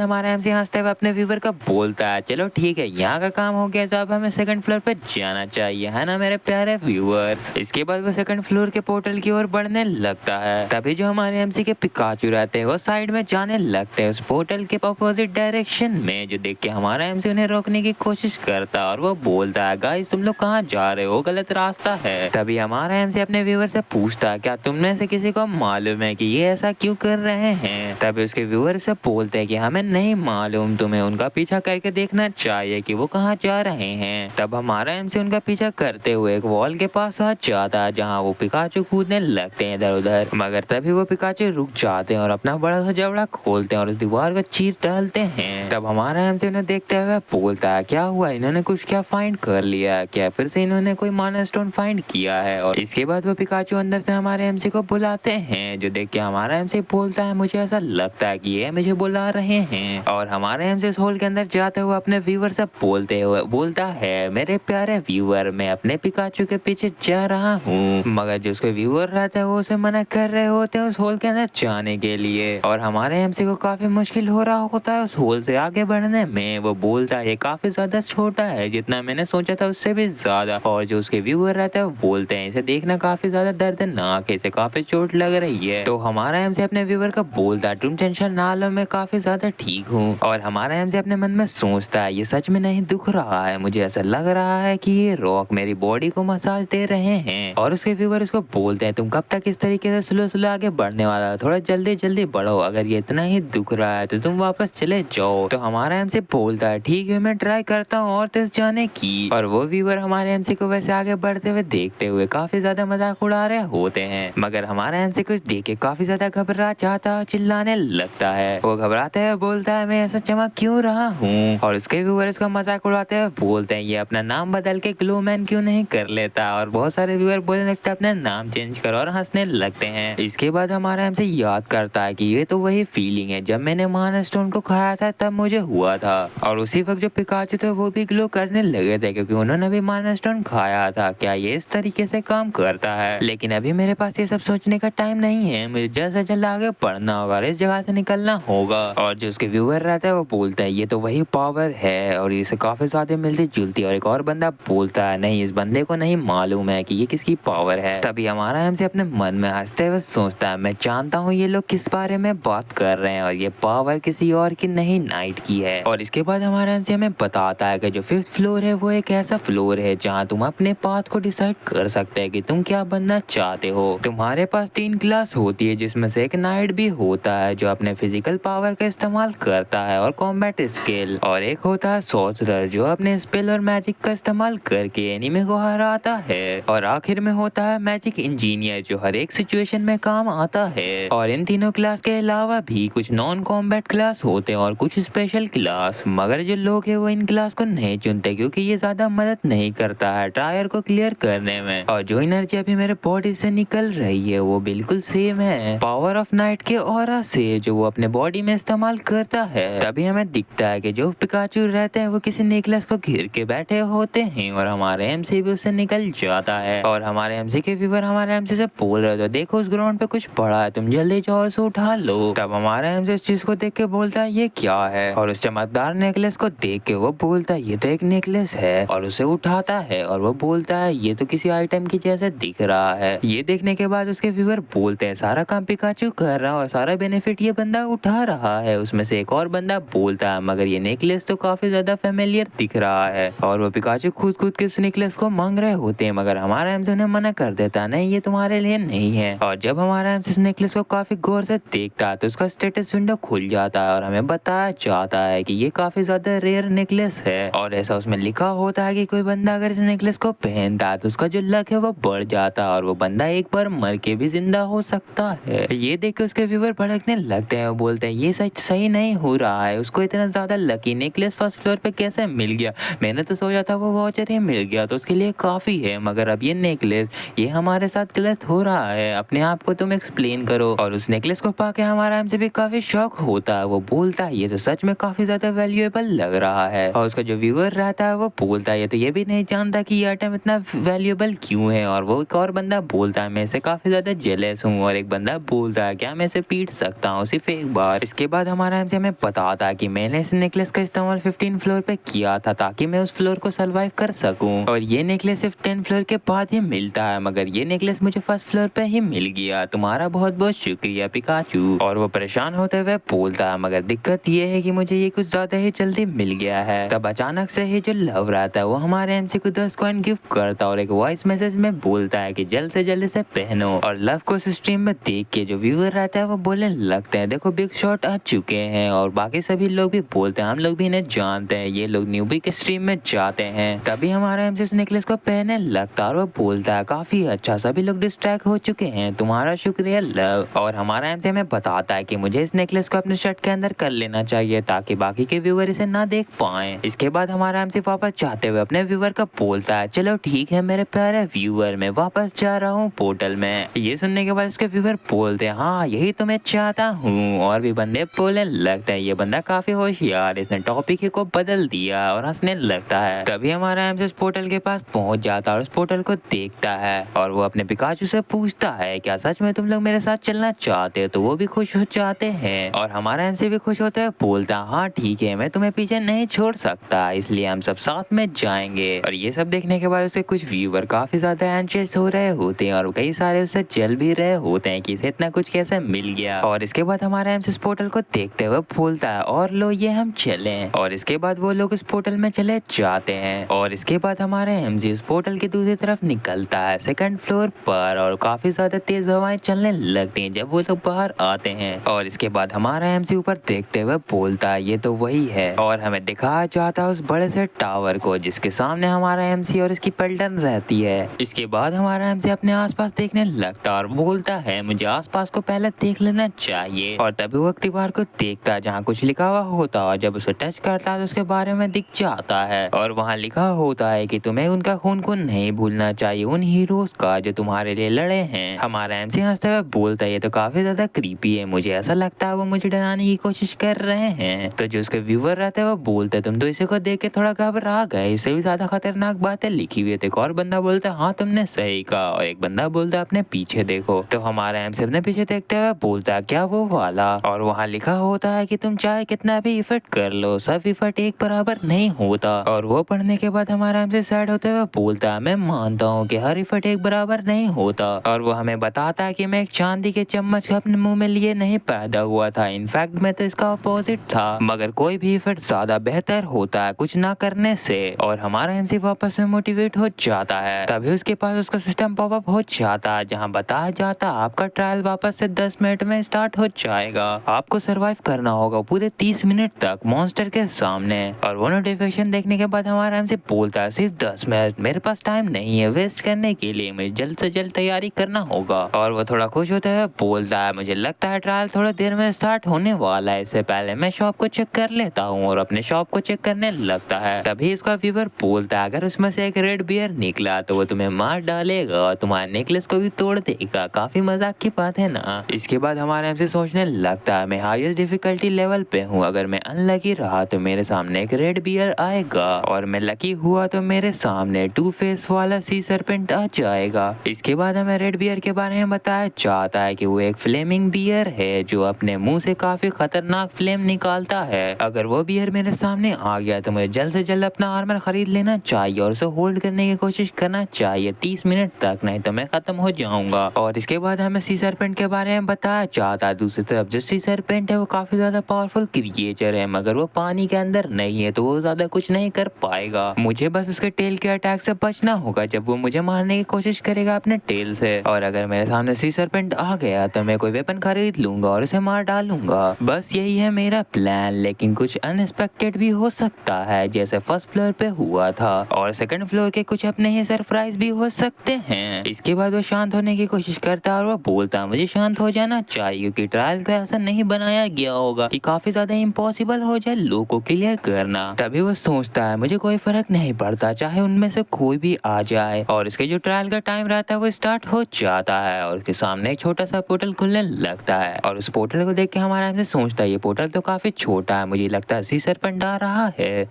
हमारा हमारा एमसी हंसते हुए अपने व्यूवर को बोलता है चलो ठीक है, यहाँ का काम हो गया तो अब हमें सेकंड फ्लोर पे जाना चाहिए, है ना मेरे प्यारे व्यूअर्स। इसके बाद वो सेकंड फ्लोर के पोर्टल की ओर बढ़ने लगता है। तभी जो हमारे एमसी के पिकाचू रहते हैं वो साइड में जाने लगते हैं उस पोर्टल के अपोजिट डायरेक्शन में, जो देख के हमारा एमसी उन्हें रोकने की कोशिश करता है और वो बोलता है गाइस तुम लोग कहाँ जा रहे हो, गलत रास्ता है। तभी हमारा एमसी अपने व्यूवर से पूछता है क्या तुम में से किसी को मालूम है कि ये ऐसा क्यों कर रहे हैं। तभी उसके व्यूवर से बोलते हैं कि हमें नहीं मालूम, तुम्हें उनका पीछा करके देखना चाहिए कि वो कहाँ जा रहे हैं। तब हमारा एमसी उनका पीछा करते हुए एक वॉल के पास आ जाता है जहाँ वो पिकाचू कूदने लगते हैं इधर उधर, मगर तभी वो पिकाचू रुक जाते हैं और अपना बड़ा सा जबड़ा खोलते हैं और उस दीवार को चीर डालते हैं। तब हमारा एमसी उन्हें देखते हुए बोलता है क्या हुआ, इन्होंने कुछ क्या फाइंड कर लिया, क्या फिर से इन्होंने कोई माना स्टोन फाइंड किया है। और इसके बाद वो पिकाचू अंदर से हमारे एमसी को बुलाते हैं, जो देख के हमारा एमसी बोलता है मुझे ऐसा लगता है कि ये मुझे बुला रहे हैं। और हमारे एमसी इस होल के अंदर जाते हुए अपने व्यूवर से बोलता है मेरे प्यारे व्यूवर मैं अपने पिकाचू के पीछे जा रहा हूँ, मगर जो उसके व्यूवर रहते हैं वो उसे मना कर रहे होते हैं उस होल के अंदर जाने के लिए। और हमारे एमसी को काफी मुश्किल हो रहा होता है उस होल से आगे बढ़ने में। वो बोलता है ये काफी ज्यादा छोटा है, जितना मैंने सोचा था उससे भी ज्यादा। और जो उसके व्यूवर रहते हैं वो बोलते हैं इसे देखना काफी ज्यादा दर्दनाक है, इसे काफी चोट लग रही है। तो हमारा एमसी अपने व्यूवर को बोलता है तुम टेंशन ना लो, मैं काफी ज्यादा ठीक हूँ। और हमारा एमसी अपने मन में सोचता है ये सच में नहीं दुख रहा है, मुझे ऐसा लग रहा है कि ये रॉक मेरी बॉडी को मसाज दे रहे हैं। और उसके व्यूवर उसको बोलते हैं तुम कब तक इस तरीके से स्लो स्लो आगे बढ़ने वाला, थोड़ा जल्दी जल्दी बढ़ो, अगर ये इतना ही दुख रहा है तो तुम वापस चले जाओ। तो हमारा एमसी बोलता है ठीक है मैं ट्राई करता हूँ और तेज जाने की। और वो व्यूवर हमारे एमसी को वैसे आगे बढ़ते हुए देखते हुए काफी ज्यादा मजाक उड़ा रहे होते हैं, मगर हमारा एमसी कुछ देख के काफी ज्यादा घबरा जाता, चिल्लाने लगता है। वो घबराते हुए बोलता है मैं ऐसा चमक क्यों रहा हूँ। और उसके व्यूवर इसका मजाक उड़ाते हुए बोलते हैं ये अपना नाम बदल के ग्लो मैन क्यों नहीं कर लेता। और बहुत सारे व्यूअर बोलने लगते हैं अपना नाम चेंज करो और हंसने लगते हैं। इसके बाद हमारा हमसे याद करता है कि ये तो वही फीलिंग है जब मैंने माना स्टोन को खाया था तब मुझे हुआ था। और उसी वक्त जो पिकाचू थे वो भी ग्लो करने लगे थे क्योंकि उन्होंने भी माना स्टोन खाया था। क्या ये इस तरीके से काम करता है? लेकिन अभी मेरे पास ये सब सोचने का टाइम नहीं है, मुझे जल्द से जल्द आगे बढ़ना होगा और इस जगह से निकलना होगा। और जो उसके व्यूअर रहता है वो बोलता है ये तो वही पावर है और इसे काफी ज्यादा मिलती जुलती। और एक और बंदा बोलता है नहीं इस बंदे को नहीं मालूम है कि ये किसकी पावर है। तभी हमारा हमसे अपने मन में हंसते हुए सोचता है मैं जानता हूँ ये लोग किस बारे में बात कर रहे हैं और ये पावर किसी और की नहीं नाइट की है। और इसके बाद हमारा हमसे हमें बताता है कि जो 5th फ्लोर है वो एक ऐसा फ्लोर है जहाँ तुम अपने पाथ को डिसाइड कर सकते हैं कि तुम क्या बनना चाहते हो। तुम्हारे पास 3 क्लास होती है जिसमें से एक नाइट भी होता है जो अपने फिजिकल पावर का इस्तेमाल करता है और कॉम्बैट स्किल, और एक होता है सॉर्सरर जो अपने स्पेल और मैजिक का इस्तेमाल करके एनिमी को हराता है, और आखिर में होता है मैजिक इंजीनियर जो हर एक सिचुएशन में काम आता है। और इन तीनों क्लास के अलावा भी कुछ नॉन कॉम्बैट क्लास होते हैं और कुछ स्पेशल क्लास, मगर जो लोग हैं वो इन क्लास को नहीं चुनते क्योंकि ये ज्यादा मदद नहीं करता है ट्रायर को क्लियर करने में। और जो एनर्जी अभी मेरे बॉडी से निकल रही है वो बिल्कुल सेम है पावर ऑफ नाइट के ऑरा से जो वो अपने बॉडी में इस्तेमाल करता है। तभी हमें दिखता है कि जो पिकाचू रहते हैं वो किसी नेकलेस को घेर के बैठे होते हैं और हमारे एमसी भी उससे निकल जाता है। और हमारे एमसी के व्यूअर हमारे एमसी से बोल रहे थे देखो उस ग्राउंड पे कुछ पड़ा है, तुम जल्दी जाओ उसे उठा लो। तब हमारा एमसी उस चीज को देख के बोलता है ये क्या है, और उस चमकदार नेकलेस को देख के वो बोलता है ये तो एक नेकलेस है, और उसे उठाता है और वो बोलता है ये तो किसी आइटम की जैसे दिख रहा है। ये देखने के बाद उसके व्यूअर बोलते हैं सारा काम पिकाचू कर रहा है और सारा बेनिफिट ये बंदा उठा रहा है। उसमें से एक और बंदा बोलता है मगर ये नेकलेस तो काफी ज्यादा फेमिलियर दिख रहा है, और वो पिकाचू खुद के उस नेकलेस को मांग रहे होते हैं मगर हमारा एमसी उन्हें मना कर देता है नहीं ये तुम्हारे लिए नहीं है। और जब हमारा एमसी इस नेकलेस को काफी गौर से देखता है तो उसका स्टेटस विंडो खुल जाता है और हमें बताया जाता है कि ये काफी ज्यादा रेयर नेकलेस है, और ऐसा उसमें लिखा होता है कि कोई बंदा अगर इस नेकलेस को पहनता है तो उसका जो लक है वो बढ़ जाता है और वो बंदा एक बार मर के भी जिंदा हो सकता है। ये देख के उसके व्यूअर भड़कने लगते हैं, वो बोलते हैं ये सच सही नहीं हो रहा है, उसको इतना ज्यादा लकी नेकलेस फर्स्ट फ्लोर पे कैसे मिल गया, मैंने तो सोचा था वो वाचर ही मिल गया तो उसके लिए काफी है, मगर अब ये नेकलेस ये हमारे साथ गलत हो रहा है, अपने आप को तुम एक्सप्लेन करो। और उस नेकलेस को पाके हमारा हमसे भी काफी शौक होता है, वो बोलता है ये तो सच में काफी ज्यादा वैल्यूएबल लग रहा है। और उसका जो व्यूअर रहता है वो बोलता है ये तो ये भी नहीं जानता कि ये आइटम इतना वैल्यूएबल क्यों है। और वो एक और बंदा बोलता है मैं इसे काफी ज्यादा जेलस हूँ, और एक बंदा बोलता है क्या मैं इसे पीट सकता हूँ सिर्फ एक बार। इसके बाद हमारा हमसे हमें बताता है कि मैंने इस नेकलेस का इस्तेमाल 15 फ्लोर पे किया था ताकि मैं उस फ्लोर को सरवाइव कर सकूं और ये नेकलेस सिर्फ 10 फ्लोर के बाद ही मिलता है, मगर ये नेकलेस मुझे फर्स्ट फ्लोर पे ही मिल गया। तुम्हारा बहुत बहुत शुक्रिया पिकाचू। और वो परेशान होते हुए बोलता है मगर दिक्कत ये है कि मुझे ये कुछ ज्यादा ही जल्दी मिल गया है। तब अचानक से ही जो लव रहता है वो हमारे एमसी को 10 कॉइन गिफ्ट करता है और एक वॉइस मैसेज में बोलता है कि जल्द से जल्द इसे पहनो। और लव को इस स्ट्रीम में देख के जो व्यूअर रहता है वो बोलने लगते हैं देखो बिग शॉट आ चुके हैं और बाकी सभी लोग भी बोलते हैं हम लोग भी इन्हें जानते हैं, ये लोग न्यूबी के स्ट्रीम में जाते हैं। तभी हमारा एमसी उस नेकलेस को पहनने लगता है और वो बोलता है काफी अच्छा, सभी लोग डिस्ट्रैक्ट हो चुके हैं, तुम्हारा शुक्रिया लव। और हमारा एमसी हमें बताता है कि मुझे इस नेकलेस को अपने शर्ट के अंदर कर लेना चाहिए ताकि बाकी के व्यूअर इसे ना देख पाए। इसके बाद हमारा एमसी वापस जाते हुए अपने व्यूअर का बोलता है चलो ठीक है मेरे प्यारे व्यूअर, मैं वापस जा रहा हूँ पोर्टल में। ये सुनने के बाद उसके व्यूअर बोलते हैं हाँ यही तो मैं चाहता हूँ और भी बंदे बोलने लगते हैं ये बंदा काफी होशियार, इसने टॉपिक को बदल दिया और हंसने लगता है। तभी हमारा एमसी उस पोर्टल के पास पहुंच जाता है और उस पोर्टल को देखता है और वो अपने पिकाचू से पूछता है क्या सच में तुम लोग मेरे साथ चलना चाहते हो, तो वो भी खुश हो जाते हैं और हमारा एमसी भी खुश होते हुए बोलता है हाँ ठीक है मैं तुम्हें पीछे नहीं छोड़ सकता, इसलिए हम सब साथ में जाएंगे। और ये सब देखने के बाद उसे कुछ व्यूअर काफी ज्यादा एंशियस हो रहे होते हैं और कई सारे उससे जल भी रहे होते हैं कि इसे इतना कुछ कैसे मिल गया। और इसके बाद हमारा एमसी इस पोर्टल को देखते हुए बोलता है और लो ये हम चलें। और इसके बाद वो लोग उस पोर्टल में चले जाते हैं और इसके बाद हमारे एमसी उस पोर्टल की दूसरी तरफ निकलता है सेकंड फ्लोर पर और काफी ज्यादा तेज हवाएं चलने लगती हैं जब वो लोग बाहर आते हैं। और इसके बाद हमारा एमसी ऊपर देखते हुए बोलता है ये तो वही है और हमें दिखाया जाता है उस बड़े से टावर को जिसके सामने हमारा एमसी और इसकी पलटन रहती है। इसके बाद हमारा एमसी अपने आसपास देखने लगता है और बोलता है मुझे आसपास को पहले देख लेना चाहिए। और तभी वो एक दीवार को देखता है जहाँ कुछ लिखा हुआ होता है और जब उसे टच करता है तो उसके बारे में दिख जाता है और वहाँ लिखा होता है कि तुम्हें उनका खून को नहीं भूलना चाहिए, उन हीरोज का जो तुम्हारे लिए लड़े हैं। हमारा एमसी हंसते हुए बोलता है ये तो काफी ज्यादा क्रीपी है, मुझे ऐसा लगता है वो मुझे डराने की कोशिश कर रहे हैं। तो जो उसके व्यूअर रहते हैं वो बोलते तुम तो इसे को देख के थोड़ा घबरा गए, इससे भी ज्यादा खतरनाक बातें लिखी हुई है। एक और बंदा बोलता है हाँ तुमने सही कहा और एक बंदा बोलता है अपने पीछे देखो। तो हमारा एमसी अपने पीछे देखते हुए बोलता है क्या वो वाला, और वहाँ लिखा होता है कि तुम चाहे कितना भी इफर्ट कर लो सब इफर्ट एक बराबर नहीं होता। और वो पढ़ने के बाद हमारा एमसी सैड होते हुए बोलता है मैं मानता हूँ कि हर इफर्ट एक बराबर नहीं होता। और वो हमें बताता है कि मैं एक चांदी के चम्मच को अपने मुंह में लिए नहीं पैदा हुआ था, इनफैक्ट मैं तो इसका अपोजिट था, मगर कोई भी इफर्ट ज्यादा बेहतर होता है कुछ ना करने से। और हमारा एमसी वापस से मोटिवेट हो जाता है। तभी उसके पास उसका सिस्टम पॉपअप हो जाता है जहाँ बताया जाता है आपका ट्रायल वापस से 10 मिनट में स्टार्ट हो जाएगा, आपको सरवाइव करना होगा पूरे 30 मिनट तक मॉन्स्टर के सामने। और वो नोटिफिकेशन देखने के बाद हमारा एमसी बोलता है सिर्फ 10 मिनट, मेरे पास टाइम नहीं है वेस्ट करने के लिए, मुझे जल्द से जल्द तैयारी करना होगा। और वो थोड़ा खुश होते हुए बोलता है मुझे लगता है ट्रायल थोड़ा देर में स्टार्ट होने वाला है, इससे पहले मैं शॉप को चेक कर लेता हूँ। और अपने शॉप को चेक करने लगता है। तभी इसका व्यूअर बोलता है अगर उसमें से एक रेड बियर निकला तो वो तुम्हें मार डालेगा और तुम्हारे नेकलेस को भी तोड़ देगा, काफी मजाक की बात है ना। इसके बाद हमारे एमसी सोचने लगता है मैं हाईएस्ट डिफिकल्टी लेवल पे हूँ, अगर मैं अनलकी रहा तो मेरे सामने एक रेड बियर आएगा और मैं लकी हुआ तो मेरे सामने 2 फेस वाला सी सरपेंट आ जाएगा। इसके बाद हमें रेड बियर के बारे में बताया जाता है कि वो एक फ्लेमिंग बियर है जो अपने मुंह से काफी खतरनाक फ्लेम निकालता है। अगर वो बियर मेरे सामने आ गया तो मुझे जल्द से जल्द अपना आर्मर खरीद लेना चाहिए और उसे होल्ड करने की कोशिश करना चाहिए 30 मिनट तक, नहीं तो मैं खत्म हो जाऊंगा। और इसके बाद हमें सी सरपेंट के बारे में बताया जाता है। दूसरी तरफ जो सी सरपेंट है वो काफी ज्यादा पावरफुल क्रिएचर है, मगर वो पानी के अंदर नहीं है तो वो ज्यादा कुछ नहीं कर पाएगा। मुझे बस उसके टेल के अटैक से बचना होगा जब वो मुझे मारने की कोशिश करेगा अपने टेल से। और अगर मेरे सामने सी सरपेंट आ गया तो मैं कोई वेपन खरीद लूंगा और उसे मार डालूंगा। बस यही है मेरा प्लान, लेकिन कुछ अनएक्सपेक्टेड भी हो सकता है जैसे फर्स्ट फ्लोर पे हुआ था, और सेकंड फ्लोर के कुछ अपने ही सरप्राइज भी हो सकते हैं। इसके बाद वो शांत होने की कोशिश करता है और वो बोलता है मुझे शांत हो जाना चाहिए क्योंकि ट्रायल को ऐसा नहीं बनाया गया होगा कि काफी ज्यादा इम्पॉसिबल हो जाए लोगों को क्लियर करना। तभी वो सोचता है मुझे कोई फर्क नहीं पड़ता चाहे उनमें से कोई भी आ जाए। और इसके जो ट्रायल का टाइम रहता है वो स्टार्ट हो जाता है और उसके सामने एक छोटा सा पोर्टल खुलने लगता है। और उस पोर्टल को देख के हमारा हमसे सोचता है ये पोर्टल तो काफी छोटा है, मुझे लगता है सी सरपेंट आ रहा है।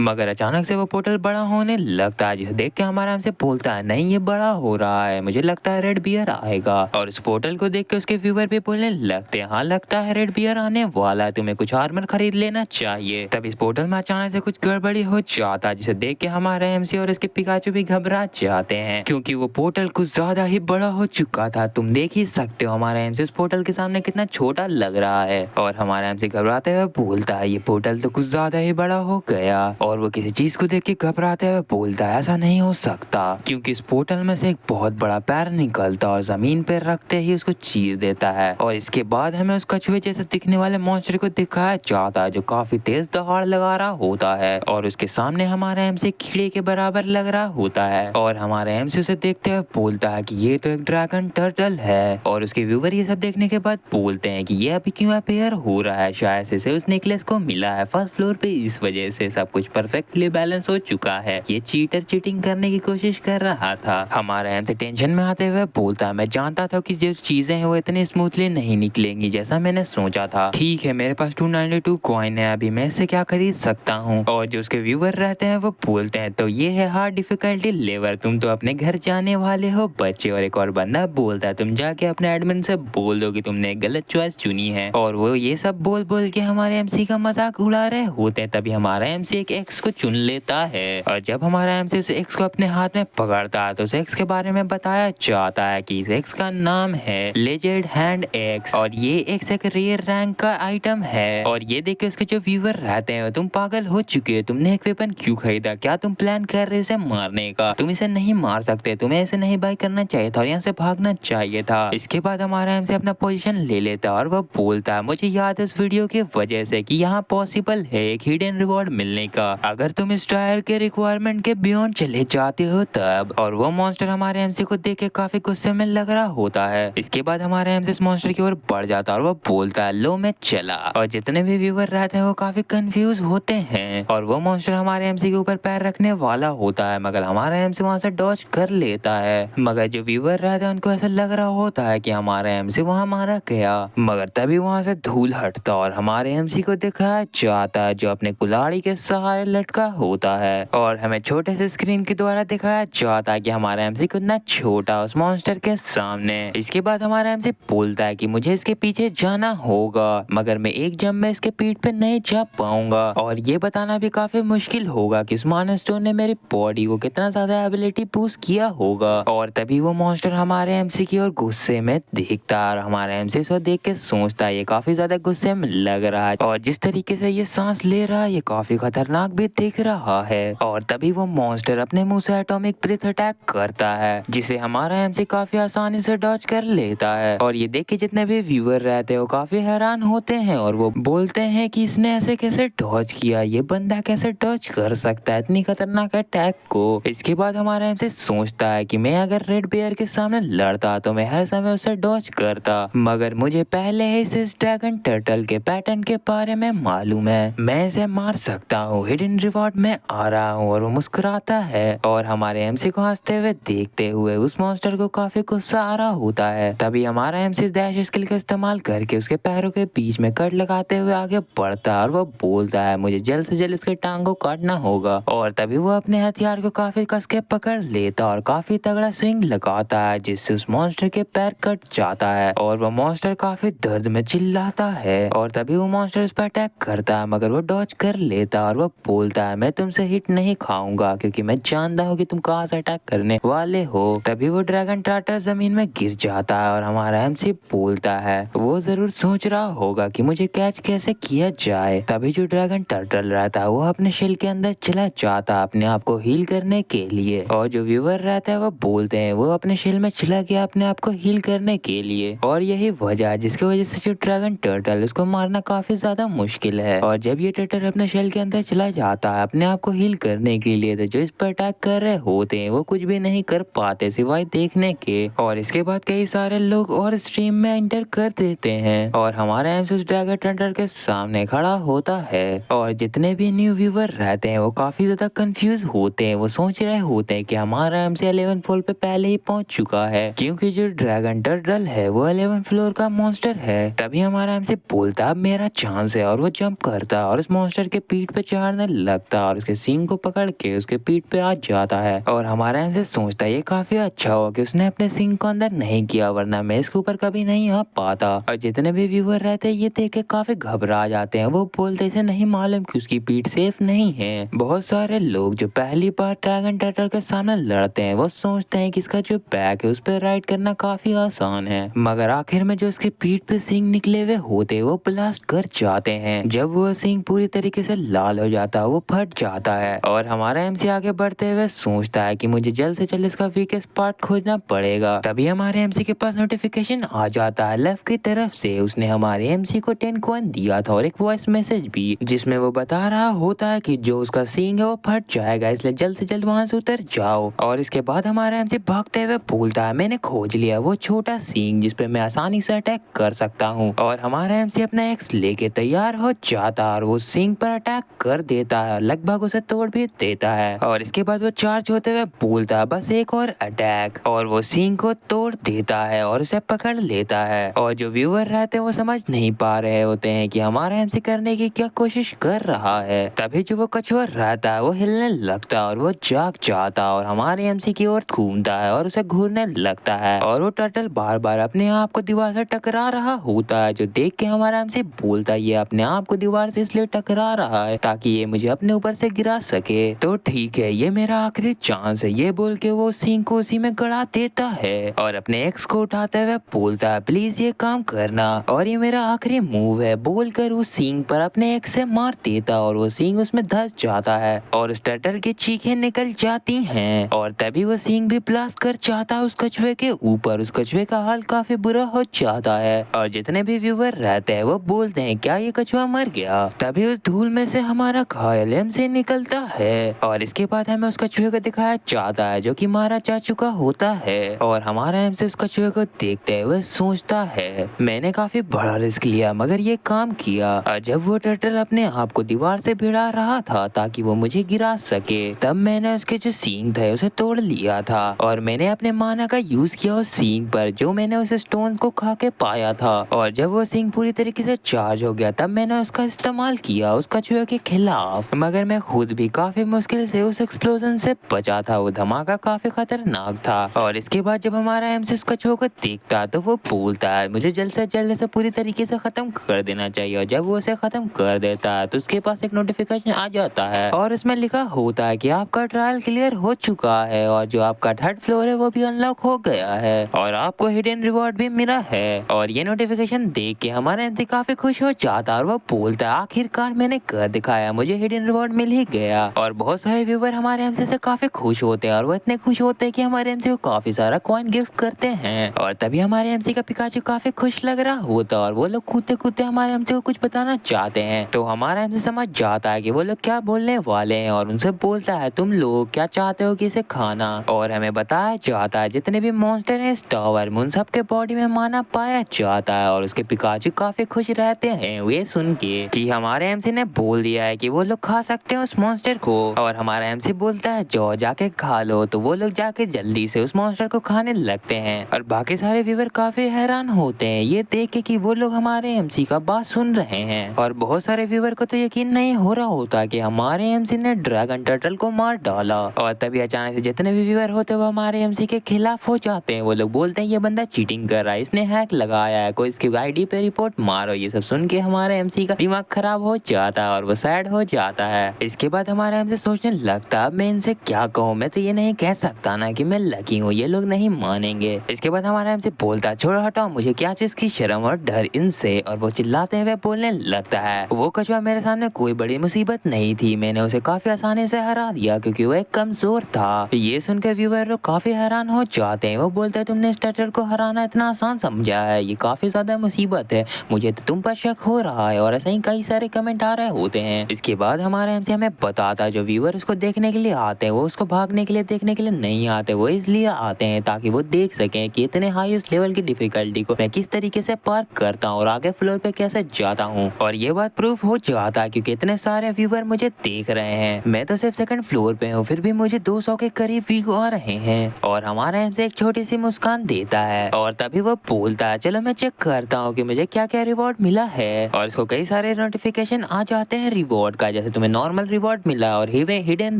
मगर अचानक से वो पोर्टल बड़ा होने लगता है, जिसे देख के हमारा एमसी बोलता है नहीं ये बड़ा हो रहा है, मुझे लगता है रेड बियर आएगा। और उस पोर्टल को देख के उसके व्यूवर भी बोलने लगते हैं हाँ लगता है रेड बियर आने वाला है, तुम्हें कुछ आर्मर खरीद लेना चाहिए। तब इस पोर्टल में अचानक से कुछ गड़बड़ी हो जाता है, जिसे देख के हमारा एमसी और इसके पिकाचू भी घबरा जाते हैं, क्योंकि वो पोर्टल कुछ ज्यादा ही बड़ा हो चुका था। तुम देख ही सकते हो हमारा एमसी उस पोर्टल के सामने कितना छोटा लग रहा है। और हमारा एमसी घबराते हुए बोलता है ये पोर्टल तो कुछ ज्यादा ही बड़ा हो गया। और वो किसी चीज को देख के घबराते हुए बोलता है ऐसा नहीं हो सकता, क्योंकि इस पोर्टल में से एक बहुत बड़ा पैर निकलता और जमीन पर रखते ही उसको चीर देता है। और इसके बाद हमें उस कछुए जैसे दिखने वाले मॉन्स्टर को दिखाया जाता है, जो काफी तेज दहाड़ लगा रहा होता है और उसके सामने हमारा एमसी कीड़े के बराबर लग रहा होता है। और हमारा एमसी उसे देखते हुए बोलता है कि ये तो एक ड्रैगन टर्टल है। और उसके व्यूवर ये सब देखने के बाद बोलते हैं कि ये अभी क्यों अपेयर हो रहा है, शायद से उस नेकलेस को मिला है फर्स्ट फ्लोर पे, इस वजह से सब कुछ परफेक्टली बैलेंस हो चुका है। ये चीटर चीटिंग करने की कोशिश कर रहा था। हमारा एमसी टेंशन में आते हुए बोलता है मैं जानता था कि जो चीजें हैं वो इतनी स्मूथली नहीं निकलेंगी जैसा मैंने सोचा था। ठीक है मेरे पास 292 कॉइन है, अभी मैं इससे क्या खरीद सकता हूँ। और जो उसके व्यूवर रहते हैं वो बोलते हैं तो ये है हार्ड डिफिकल्टी लेवल, तुम तो अपने घर जाने वाले हो बच्चे। और एक और बंदा बोलता है तुम जाके अपने एडमिन से बोल दो कि तुमने एक गलत चॉइस चुनी है। और वो ये सब बोल बोल के हमारे एमसी का मजाक उड़ा रहे होते हैं। तभी हमारा एमसी एक एक्स को चुन लेता है और जब हमारा एमसी उस एक्स को अपने हाथ में पकड़ता है तो उस एक्स के बारे में बताया जाता है कि इस एक्स का नाम है लेजेंड हैंड एक्स और ये एक्स एक रेयर रैंक का आइटम है। और ये देख के उसके जो व्यूवर रहते हैं तुम पागल हो चुके हो, तुमने एक वेपन क्यों खरीदा, क्या तुम प्लान कर रहे हो इसे मारने का, तुम इसे नहीं मार सकते, तुम्हें ऐसे नहीं बाय करना चाहिए था और यहाँ से भागना चाहिए था। इसके बाद हमारा एमसी अपना पोजीशन ले लेता और वह बोलता है मुझे याद है इस वीडियो की वजह से कि यहाँ पॉसिबल है एक हिडन रिवॉर्ड मिलने का अगर तुम इस ट्रायल के रिक्वायरमेंट के बियॉन्ड चले जाते हो तब। और वो मॉन्स्टर हमारे एमसी को देख के काफी गुस्से में लग रहा होता है। इसके बाद हमारा एमसी इस मॉन्स्टर की ओर बढ़ जाता है और वो बोलता है लो मैं चला। और जितने भी व्यूवर रहते हैं वो काफी कंफ्यूज होते हैं और वो मॉन्स्टर हमारे एमसी के ऊपर पैर रखने वाला होता है, मगर हमारा एमसी वहां से डॉज कर लेता है। मगर जो व्यूवर रहते हैं उनको ऐसा लग रहा होता है कि हमारा एमसी वहां मारा गया, मगर तभी वहां से धूल हटता और हमारे एमसी को दिखाया जाता है जो अपने कुल्हाड़ी के सहारे लटका होता है। और हमें छोटे से स्क्रीन के द्वारा दिखाया जाता है कि हमारा एमसी कितना छोटा उस मॉन्स्टर के सामने। इसके बाद हमारा एमसी बोलता है कि मुझे इसके पीछे जाना होगा, मगर मैं एक जंप में इसके पीठ पे नहीं जा पाऊंगा और ये बताना भी काफी मुश्किल होगा कि उस माना स्टोन ने मेरी बॉडी को कितना ज्यादा एबिलिटी बूस्ट किया होगा। और तभी वो मॉन्स्टर हमारे एमसी की ओर गुस्से में देखता है और हमारा एमसी इसको देख के सोचता है ये काफी ज्यादा गुस्से में लग रहा है और जिस तरीके से ये सांस ले रहा है ये काफी खतरनाक भी दिख रहा है। और तभी वो मॉन्स्टर अपने मुंह से एटॉमिक ब्रेथ अटैक करता है, जिसे हमारा एमसी काफी आसानी से डॉज कर लेता है। और ये देख के जितने भी व्यूअर रहते हैं वो काफी हैरान होते हैं और वो बोलते हैं कि इसने ऐसे कैसे डॉज किया, ये बंदा कैसे डॉज कर सकता है इतनी खतरनाक अटैक को। इसके बाद हमारा एमसी सोचता है कि मैं अगर रेड बेयर के सामने लड़ता तो मैं हर समय उसे डॉज करता, मगर मुझे पहले ही इस ड्रैगन टर्टल के पैटर्न के बारे में मालूम है, मैं इसे मार सकता हूँ, हिडन रिवॉर्ड में आ रहा हूँ। और वो मुस्कुराता है और हमारे एमसी को हंसते हुए देखते हुए उस मॉन्स्टर को काफी गुस्सा आ रहा होता है। तभी हमारा एमसी डैश स्किल का इस्तेमाल करके उसके पैरों के बीच में कट लगाते हुए आगे बढ़ता है और वो बोलता है मुझे जल्द से जल्द इसके टांग को काटना होगा। और तभी वो अपने हथियार को काफी कस के पकड़ लेता और काफी तगड़ा स्विंग लगाता है जिससे उस मॉन्स्टर के पैर कट जाता है और वो मॉन्स्टर काफी दर्द में चिल्लाता है। और तभी वो मॉन्स्टर उस पर अटैक करता है, मगर वो डॉज कर लेता और वो बोलता है मैं तुमसे हिट नहीं खाऊंगा क्योंकि मैं जानता हूँ कि तुम कहाँ से अटैक करने वाले हो। तभी वो ड्रैगन टाटर जमीन में गिर जाता है और हमारा एमसी बोलता है वो जरूर सोच रहा होगा कि मुझे कैच कैसे किया जाए। तभी जो ड्रैगन टर्टल रहता है वो अपने शेल के अंदर चला जाता है अपने आप को हील करने के लिए। और जो व्यूअर रहता है वो बोलते हैं वो अपने शेल में चला गया अपने आप को हील करने के लिए। और यही वजह है जिसकी वजह से जो ड्रैगन टर्टल उसको मारना काफी ज्यादा मुश्किल है। और जब ये टर्टल अपने शेल के अंदर चला जाता है अपने आप को हील करने के लिए तो जो इस पर अटैक कर रहे होते हैं वो कुछ भी नहीं कर पाते सिवाय देखने के। और इसके बाद कई सारे लोग और स्ट्रीम में एंटर कर देते हैं और हमारा एमसी उस ड्रैगन टर्टल के सामने खड़ा होता है। और जितने भी न्यू व्यूवर रहते हैं वो काफी ज्यादा कंफ्यूज होते हैं, वो सोच रहे होते हैं कि हमारा एमसी 11 फ्लोर पे पहले ही पहुंच चुका है क्योंकि जो ड्रैगन टर्टल है वो 11 फ्लोर का मॉन्स्टर है। तभी हमारा एमसी बोलता है मेरा चांस है और वो जंप करता है और उस मॉन्स्टर के पीठ पे चढ़ने लगता है और उसके सींग को पकड़ के उसके पीठ पे आ जाता है। और हमारा एमसी सोचता है ये काफी अच्छा हो कि उसने अपने सींग को अंदर नहीं किया, वरना मैं इसके ऊपर कभी नहीं आ पाता। और जितने भी व्यूअर रहते हैं ये देख के काफी घबरा जाते हैं। वो बोलते इसे नहीं मालूम कि उसकी पीठ सेफ नहीं है। बहुत सारे लोग जो पहली बार ड्रैगन टर्टल के सामने लड़ते हैं वो सोचते हैं कि इसका जो बैक है उस पर राइड करना काफी आसान है, मगर आखिर में जो उसकी पीठ पे सींग निकले हुए होते वो ब्लास्ट कर जाते हैं। जब वो सींग पूरी तरीके से लाल हो जाता है वो फट जाता है। और हमारा एमसी आगे बढ़ते हुए सोचता है कि मुझे जल्द से जल्द इसका वीकेस्ट पार्ट खोजना पड़ेगा। तभी हमारे एमसी के पास नोटिफिकेशन आ जाता है लेफ्ट की तरफ से। उसने हमारे एमसी को 10 कॉइन दिया था और एक वॉइस मैसेज भी, जिसमें वो बता रहा होता है कि जो उसका सींग है वो फट जाएगा, इसलिए जल्द से जल्द वहां से उतर जाओ। और इसके बाद हमारा एमसी भागते हुए बोलता है मैंने खोज लिया वो छोटा सींग जिसपे मैं आसानी से अटैक कर सकता हूँ। और हमारा एमसी अपना एक्स लेके तैयार हो जाता है और वो सींग पर अटैक कर देता है, लगभग उसे तोड़ भी देता है। और इसके बाद वो चार्ज होते हुए बोलता है बस एक और अटैक, और वो सींग को तोड़ देता है और उसे पकड़ लेता है। और जो व्यूअर रहते हैं वो समझ नहीं पा रहे होते हैं कि हमारा एमसी करने की क्या कोशिश कर रहा है। तभी जो वो कछुआ रहता है वो हिलने लगता है और वो जाग जाता है और हमारे एमसी की ओर घूमता है और उसे घूरने लगता है। और वो टर्टल बार बार अपने आप को दीवार से टकरा रहा होता है, जो देख के हमारा एमसी बोलता है ये अपने आप को दीवार से इसलिए टकरा रहा है ताकि ये मुझे अपने ऊपर से गिरा सके। तो ठीक है ये मेरा आखिरी चांस है, ये बोल के वो सींग को उसी में गड़ा देता है और अपने एक्स को उठाते हुए बोलता है प्लीज ये काम करना और ये मेरा आखिरी मूव है, बोलकर उस सींग पर अपने एक्स से मार देता और वो सींग उसमें धंस जाता है और उस टर्टल की चीखें निकल जाती हैं। और तभी वो सींग भी ब्लास्ट कर जाता है उस कछुए के ऊपर। उस कछुए का हाल काफी बुरा हो जाता है और जितने भी व्यूअर रहते हैं वो बोलते हैं क्या ये कछुआ मर गया। तभी उस धूल में से हमारा घायल एमसी निकलता है और इसके बाद हमें उस कछुए को दिखाया जाता है जो कि मारा जा चुका होता है। और हमारा एमसी उस कछुए को देखते हुए सोचता है मैंने काफी बड़ा रिस्क लिया मगर ये काम किया। और जब वो टर्टल अपने आप को दीवार से भिड़ा रहा था ताकि वो मुझे गिरा सके, तब मैंने उसके जो सींग थे उसे तोड़ लिया था और मैंने अपने माना का यूज किया उस सींग पर जो मैंने उस स्टोन को खा के पाया था। और जब वो सींग पूरी तरीके से चार्ज हो गया तब मैंने उसका इस्तेमाल किया उस कछुए के खिलाफ, मगर मैं खुद भी काफी मुश्किल से उस एक्सप्लोजन से बचा था। वो धमाका काफी खतरनाक था। और इसके बाद जब हमारा एमसी उस कछुए को देखता तो वो बोलता है मुझे जल्द से जल्द से पूरी तरीके से खत्म कर देना चाहिए। और जब वो उसे खत्म कर देता है तो उसके पास एक नोटिफिकेशन आ जाता है और उसमें लिखा होता है कि आपका ट्रायल क्लियर हो चुका है और जो आपका थर्ड फ्लोर है वो भी अनलॉक हो गया है और आपको हिडन रिवॉर्ड भी मिला है। और ये नोटिफिकेशन देख के हमारा एमसी काफी खुश हो जाता है और वो बोलता है आखिरकार मैंने कर दिखाया, मुझे हिडन रिवॉर्ड मिल ही गया। और बहुत सारे व्यूवर हमारे एमसी से काफी खुश होते हैं और वो इतने खुश होते हैं कि हमारे एमसी को काफी सारा कॉइन गिफ्ट करते हैं। और तभी हमारे एमसी का पिकाचू काफी खुश लग रहा होता है और वो लोग कूदते कूदते हमारे एमसी को कुछ बताना चाहते हैं। तो हमारा एमसी समझ जाता है कि वो लोग क्या बोलने वाले हैं और उनसे बोलता है तुम लोग क्या चाहते हो कि इसे खाना। और हमें बताया जाता है जितने भी मॉन्स्टर हैं इस टावर में उन सबके बॉडी में माना पाया जाता है और उसके पिकाचू काफी खुश रहते हैं ये सुन के कि हमारे एमसी ने बोल दिया है कि वो लोग खा सकते हैं उस मॉन्स्टर को। और हमारा एमसी बोलता है जो जाके खा लो, तो वो लोग जाके जल्दी से उस मॉन्स्टर को खाने लगते हैं। और बाकी सारे व्यूवर काफी हैरान होते हैं ये देख के कि वो लोग हमारे एमसी का बात सुन रहे हैं। और बहुत सारे व्यूवर को तो यकीन नहीं हो रहा होता कि हमारे एमसी ने ड्रैगन टर्टल को मार डाला। और तभी अचानक से जितने भी व्यूवर होते हैं वो हमारे एमसी के खिलाफ हो जाते हैं। वो लोग बोलते हैं ये बंदा चीटिंग कर रहा है, इसने हैक लगाया है, कोई इसकी आईडी पे रिपोर्ट मारो। ये सब सुन के हमारे एमसी का दिमाग खराब हो जाता है और वो सैड हो जाता है। इसके बाद हमारा एमसी सोचने लगता अब मैं इनसे क्या कहूँ, मैं तो ये नहीं कह सकता ना कि मैं लकी हूँ, ये लोग नहीं मानेंगे। इसके बाद हमारा एमसी बोलता छोड़ो हटाओ, मुझे क्या चीज की शर्म और डर इनसे। और वो चिल्लाते हुए बोलने लगता है वो कछुआ मेरे सामने कोई बड़ी मुसीबत नहीं थी, मैंने उसे काफी आसानी से हरा दिया क्योंकि वो एक कमजोर था। ये सुनकर व्यूअर लोग काफी हैरान हो जाते हैं। वो बोलते हैं तुमने इस टर्टल को हराना इतना आसान समझा है, ये काफी ज्यादा मुसीबत है, मुझे तो तुम पर शक हो रहा है। और ऐसे ही कई सारे कमेंट आ रहे होते हैं। इसके बाद हमारा एमसी हमें बताता है जो व्यूअर उसको देखने के लिए आते हैं वो उसको भागने के लिए देखने के लिए नहीं आते, वो इसलिए आते हैं ताकि वो देख सकें कि इतने हाईएस्ट लेवल की डिफिकल्टी को मैं किस तरीके से पार करता हूँ और आगे फ्लोर पे कैसे जाता हूँ। और ये बात प्रूफ हो जाता है क्योंकि इतने सारे व्यूअर मुझे देख रहे हैं। मैं तो सिर्फ सेकंड फ्लोर पे हूँ फिर भी मुझे 200 के करीब व्यू आ रहे हैं। और हमारा एमसी एक छोटी सी मुस्कान देता है और तभी वो बोलता है चलो मैं चेक करता हूँ कि मुझे क्या क्या रिवॉर्ड मिला है। और इसको कई सारे नोटिफिकेशन आ जाते हैं रिवॉर्ड का, जैसे तुम्हें नॉर्मल रिवॉर्ड मिला और हिडन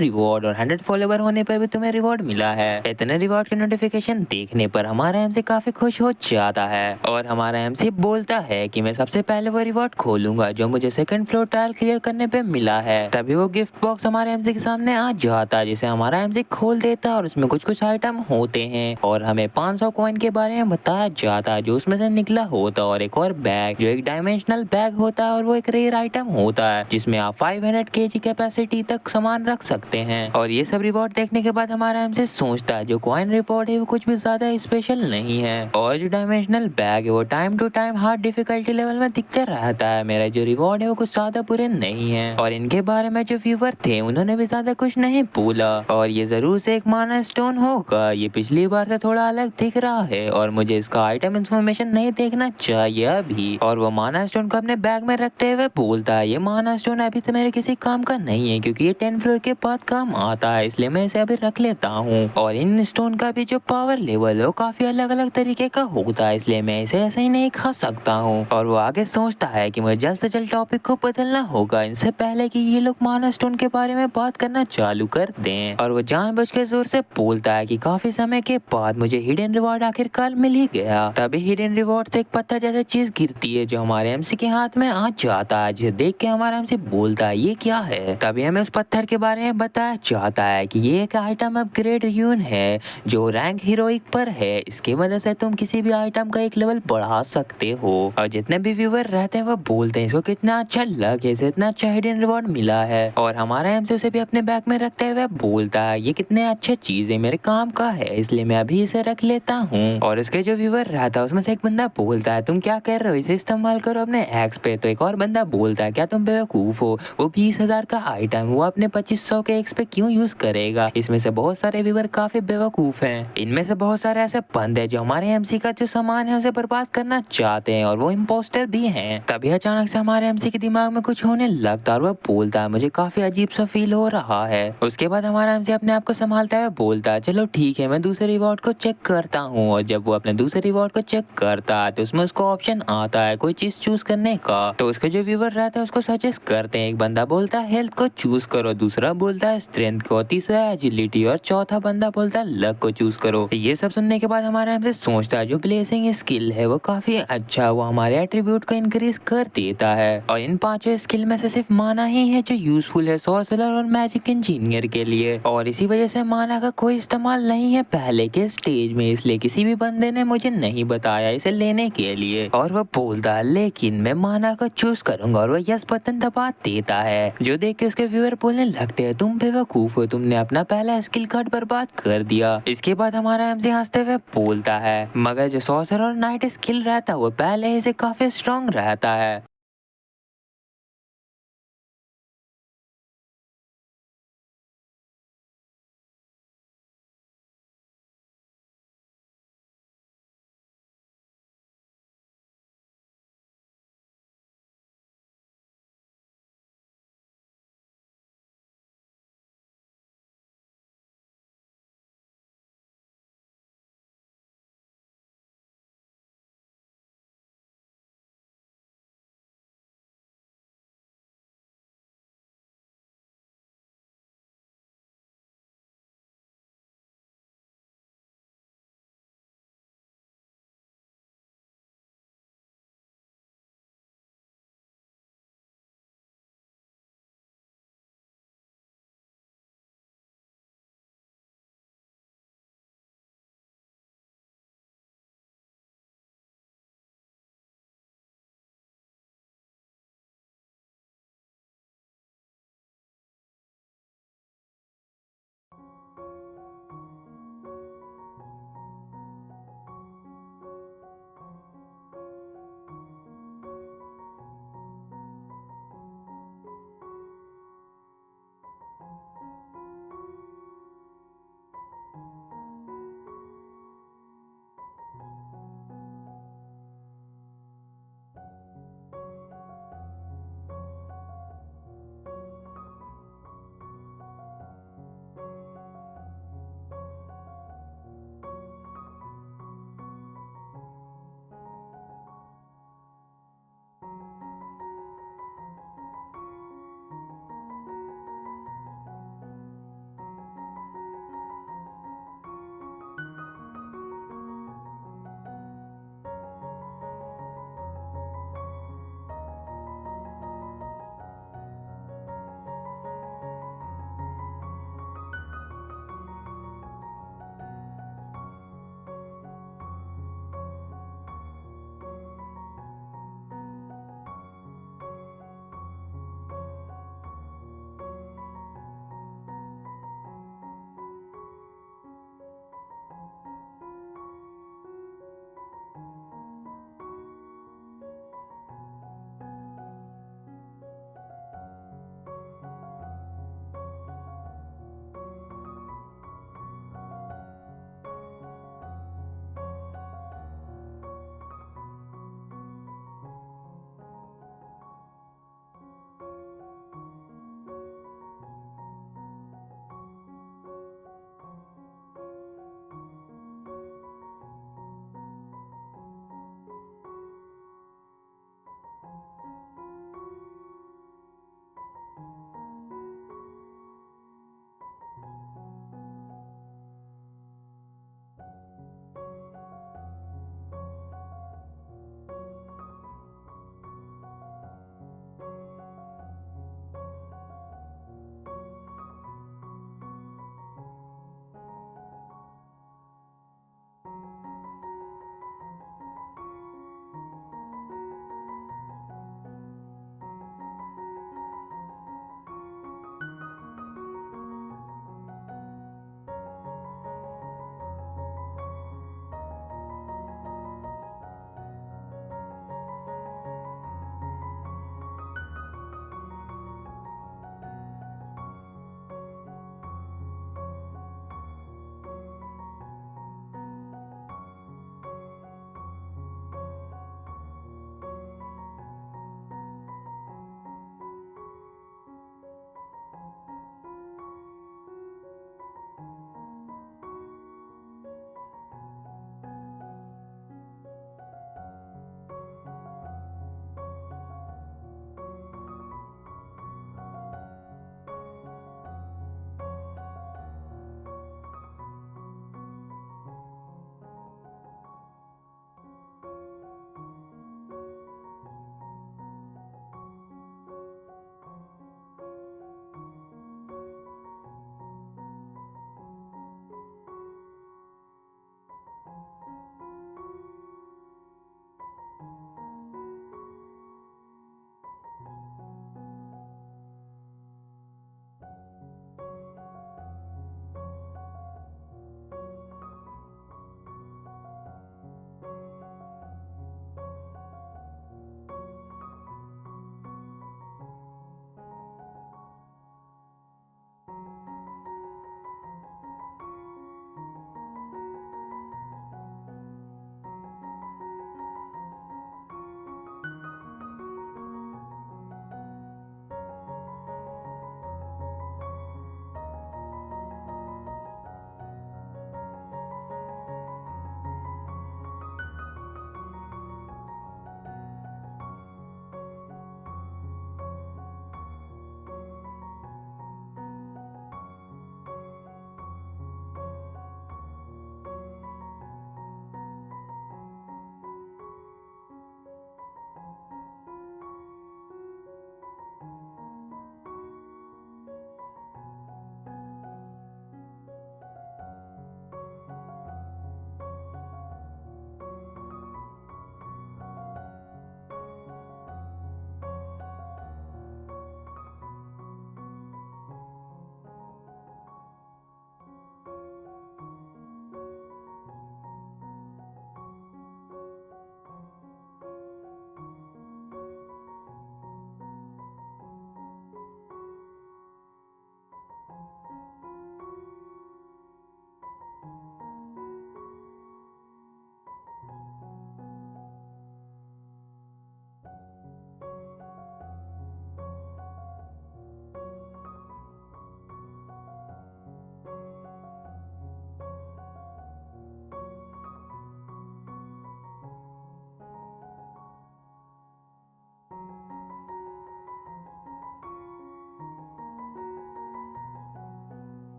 रिवॉर्ड और 100 फॉलोवर होने पर भी तुम्हें रिवॉर्ड मिला है। इतने रिवॉर्ड के नोटिफिकेशन देखने पर हमारा एमसी काफी खुश हो जाता है और हमारा एमसी बोलता है कि मैं सबसे पहले वो रिवॉर्ड खोलूंगा जो मुझे सेकंड फ्लोर टाइल क्लियर करने पे मिला है। तभी वो गिफ्ट बॉक्स हमारे एमसी के सामने आ जाता है जिसे हमारा एमसी खोल देता है और उसमें कुछ कुछ आइटम होते हैं और हमें 500 कॉइन के बारे में बताया जाता है जो उसमें से निकला होता है और एक और बैग जो एक डायमेंशनल बैग होता है और वो एक रेयर आइटम होता है जिसमें आप 500 केजी कैपेसिटी तक सामान रख सकते हैं। और ये सब रिवॉर्ड देखने के बाद हमारा एमसी सोचता है जो कॉइन रिवॉर्ड है वो कुछ भी ज्यादा स्पेशल नहीं है और जो डायमेंशनल बैग है वो time to time hard difficulty level में दिखता रहता है। मेरा जो रिवॉर्ड है वो कुछ ज्यादा बुरे नहीं है और इनके बारे में जो व्यूवर थे उन्होंने भी ज्यादा कुछ नहीं बोला और ये जरूर से एक माना स्टोन होगा। ये पिछली बार से थोड़ा अलग दिख रहा है और मुझे इसका आइटम इंफॉर्मेशन नहीं देखना चाहिए अभी। और वो माना स्टोन को अपने बैग में रखते हुए बोलता है ये माना स्टोन अभी तो मेरे किसी काम का नहीं है क्योंकि ये 10 फ्लोर के बाद काम आता है इसलिए मैं इसे अभी रख लेता हूँ। और इन स्टोन का भी जो पावर लेवल है वो काफी अलग अलग तरीके का होता है इसलिए मैं इसे ऐसे ही नहीं खा सकता हूँ। और वो आगे सोचता है कि मुझे जल्द से जल्द टॉपिक को बदलना होगा इनसे पहले कि ये लोग माना स्टोन के बारे में बात करना चालू कर दें। और वो जानबूझ के जोर से बोलता है कि काफी समय के बाद मुझे हिडन रिवॉर्ड आखिरकार मिल ही गया। तभी हिडन रिवॉर्ड से एक पत्थर जैसी चीज गिरती है जो हमारे एमसी के हाथ में आ जाता है जिसे देख के हमारा एमसी बोलता है ये क्या है। तभी हमें उस पत्थर के बारे में बताया जाता है कि ये एक आइटम अपग्रेड यून है जो रैंक हीरोइक पर है। इसकी वजह से तुम किसी भी आइटम का एक लेवल बढ़ा सकते हो। और जितने भी व्यूवर रहते हैं वो बोलते हैं इसको कितना अच्छा लगे इसे इतना अच्छा हिडन रिवॉर्ड मिला है और हमारा एमसी उसे भी अपने बैग में रखते हुए बोलता है ये कितने अच्छे चीज है मेरे काम का है इसलिए मैं अभी इसे रख लेता हूँ। और इसके जो व्यूवर रहता है उसमें से एक बंदा बोलता है तुम क्या कह रहे हो इसे इस्तेमाल करो अपने एक्स पे। तो एक और बंदा बोलता है क्या तुम बेवकूफ हो वो 20,000 का आइटम वो अपने 2500 के एक्स पे क्यों यूज करेगा। इसमें से बहुत सारे व्यूवर काफी बेवकूफ हैं। इनमें से बहुत सारे ऐसे बंदे जो हमारे एमसी का जो सामान है उसे बर्बाद करना चाहते हैं और वो इम्पोस्टर भी हैं। तभी अचानक से हमारे एमसी के दिमाग में कुछ होने लगता है और वो बोलता है मुझे काफी अजीब सा फील हो रहा है। उसके बाद हमारा एमसी अपने आप को संभालता है बोलता है चलो ठीक है मैं दूसरे रिवॉर्ड को चेक करता हूँ। और जब वो अपने दूसरे रिवॉर्ड को चेक करता है तो उसमें उसको ऑप्शन आता है कोई चीज चूज करने का। तो उसके जो व्यूवर रहता है उसको सजेस्ट करते हैं। एक बंदा बोलता है हेल्थ को चूज करो, दूसरा बोलता है स्ट्रेंथ को, तीसरा एजिलिटी और चौथा बंदा बोलता है लक को चूज करो। ये सब सुनने के बाद हमारा एमसी सोचता है जो ब्लेसिंग स्किल है वो काफी अच्छा वो हमारे एट्रीब्यूट को इंक्रीज कर देता है। और इन पांचों स्किल में से सिर्फ माना ही है जो यूजफुल है सॉर्सरर और मैजिक इंजीनियर के लिए और इसी वजह से माना का कोई इस्तेमाल नहीं है पहले के स्टेज में इसलिए किसी भी बंदे ने मुझे नहीं बताया इसे लेने के लिए। और वो बोलता है लेकिन मैं माना को चूज करूंगा और वो यस बटन दबा देता है जो देख के उसके व्यूअर बोलने लगते हैं तुम बेवकूफ हो तुमने अपना पहला स्किल कार्ड बर्बाद कर दिया। इसके बाद हमारा एमसी हंसते हुए बोलता है मगर जो सॉर्सरर और नाइट स्किल रहता है वो पहले ही से काफी स्ट्रॉन्ग रहता है।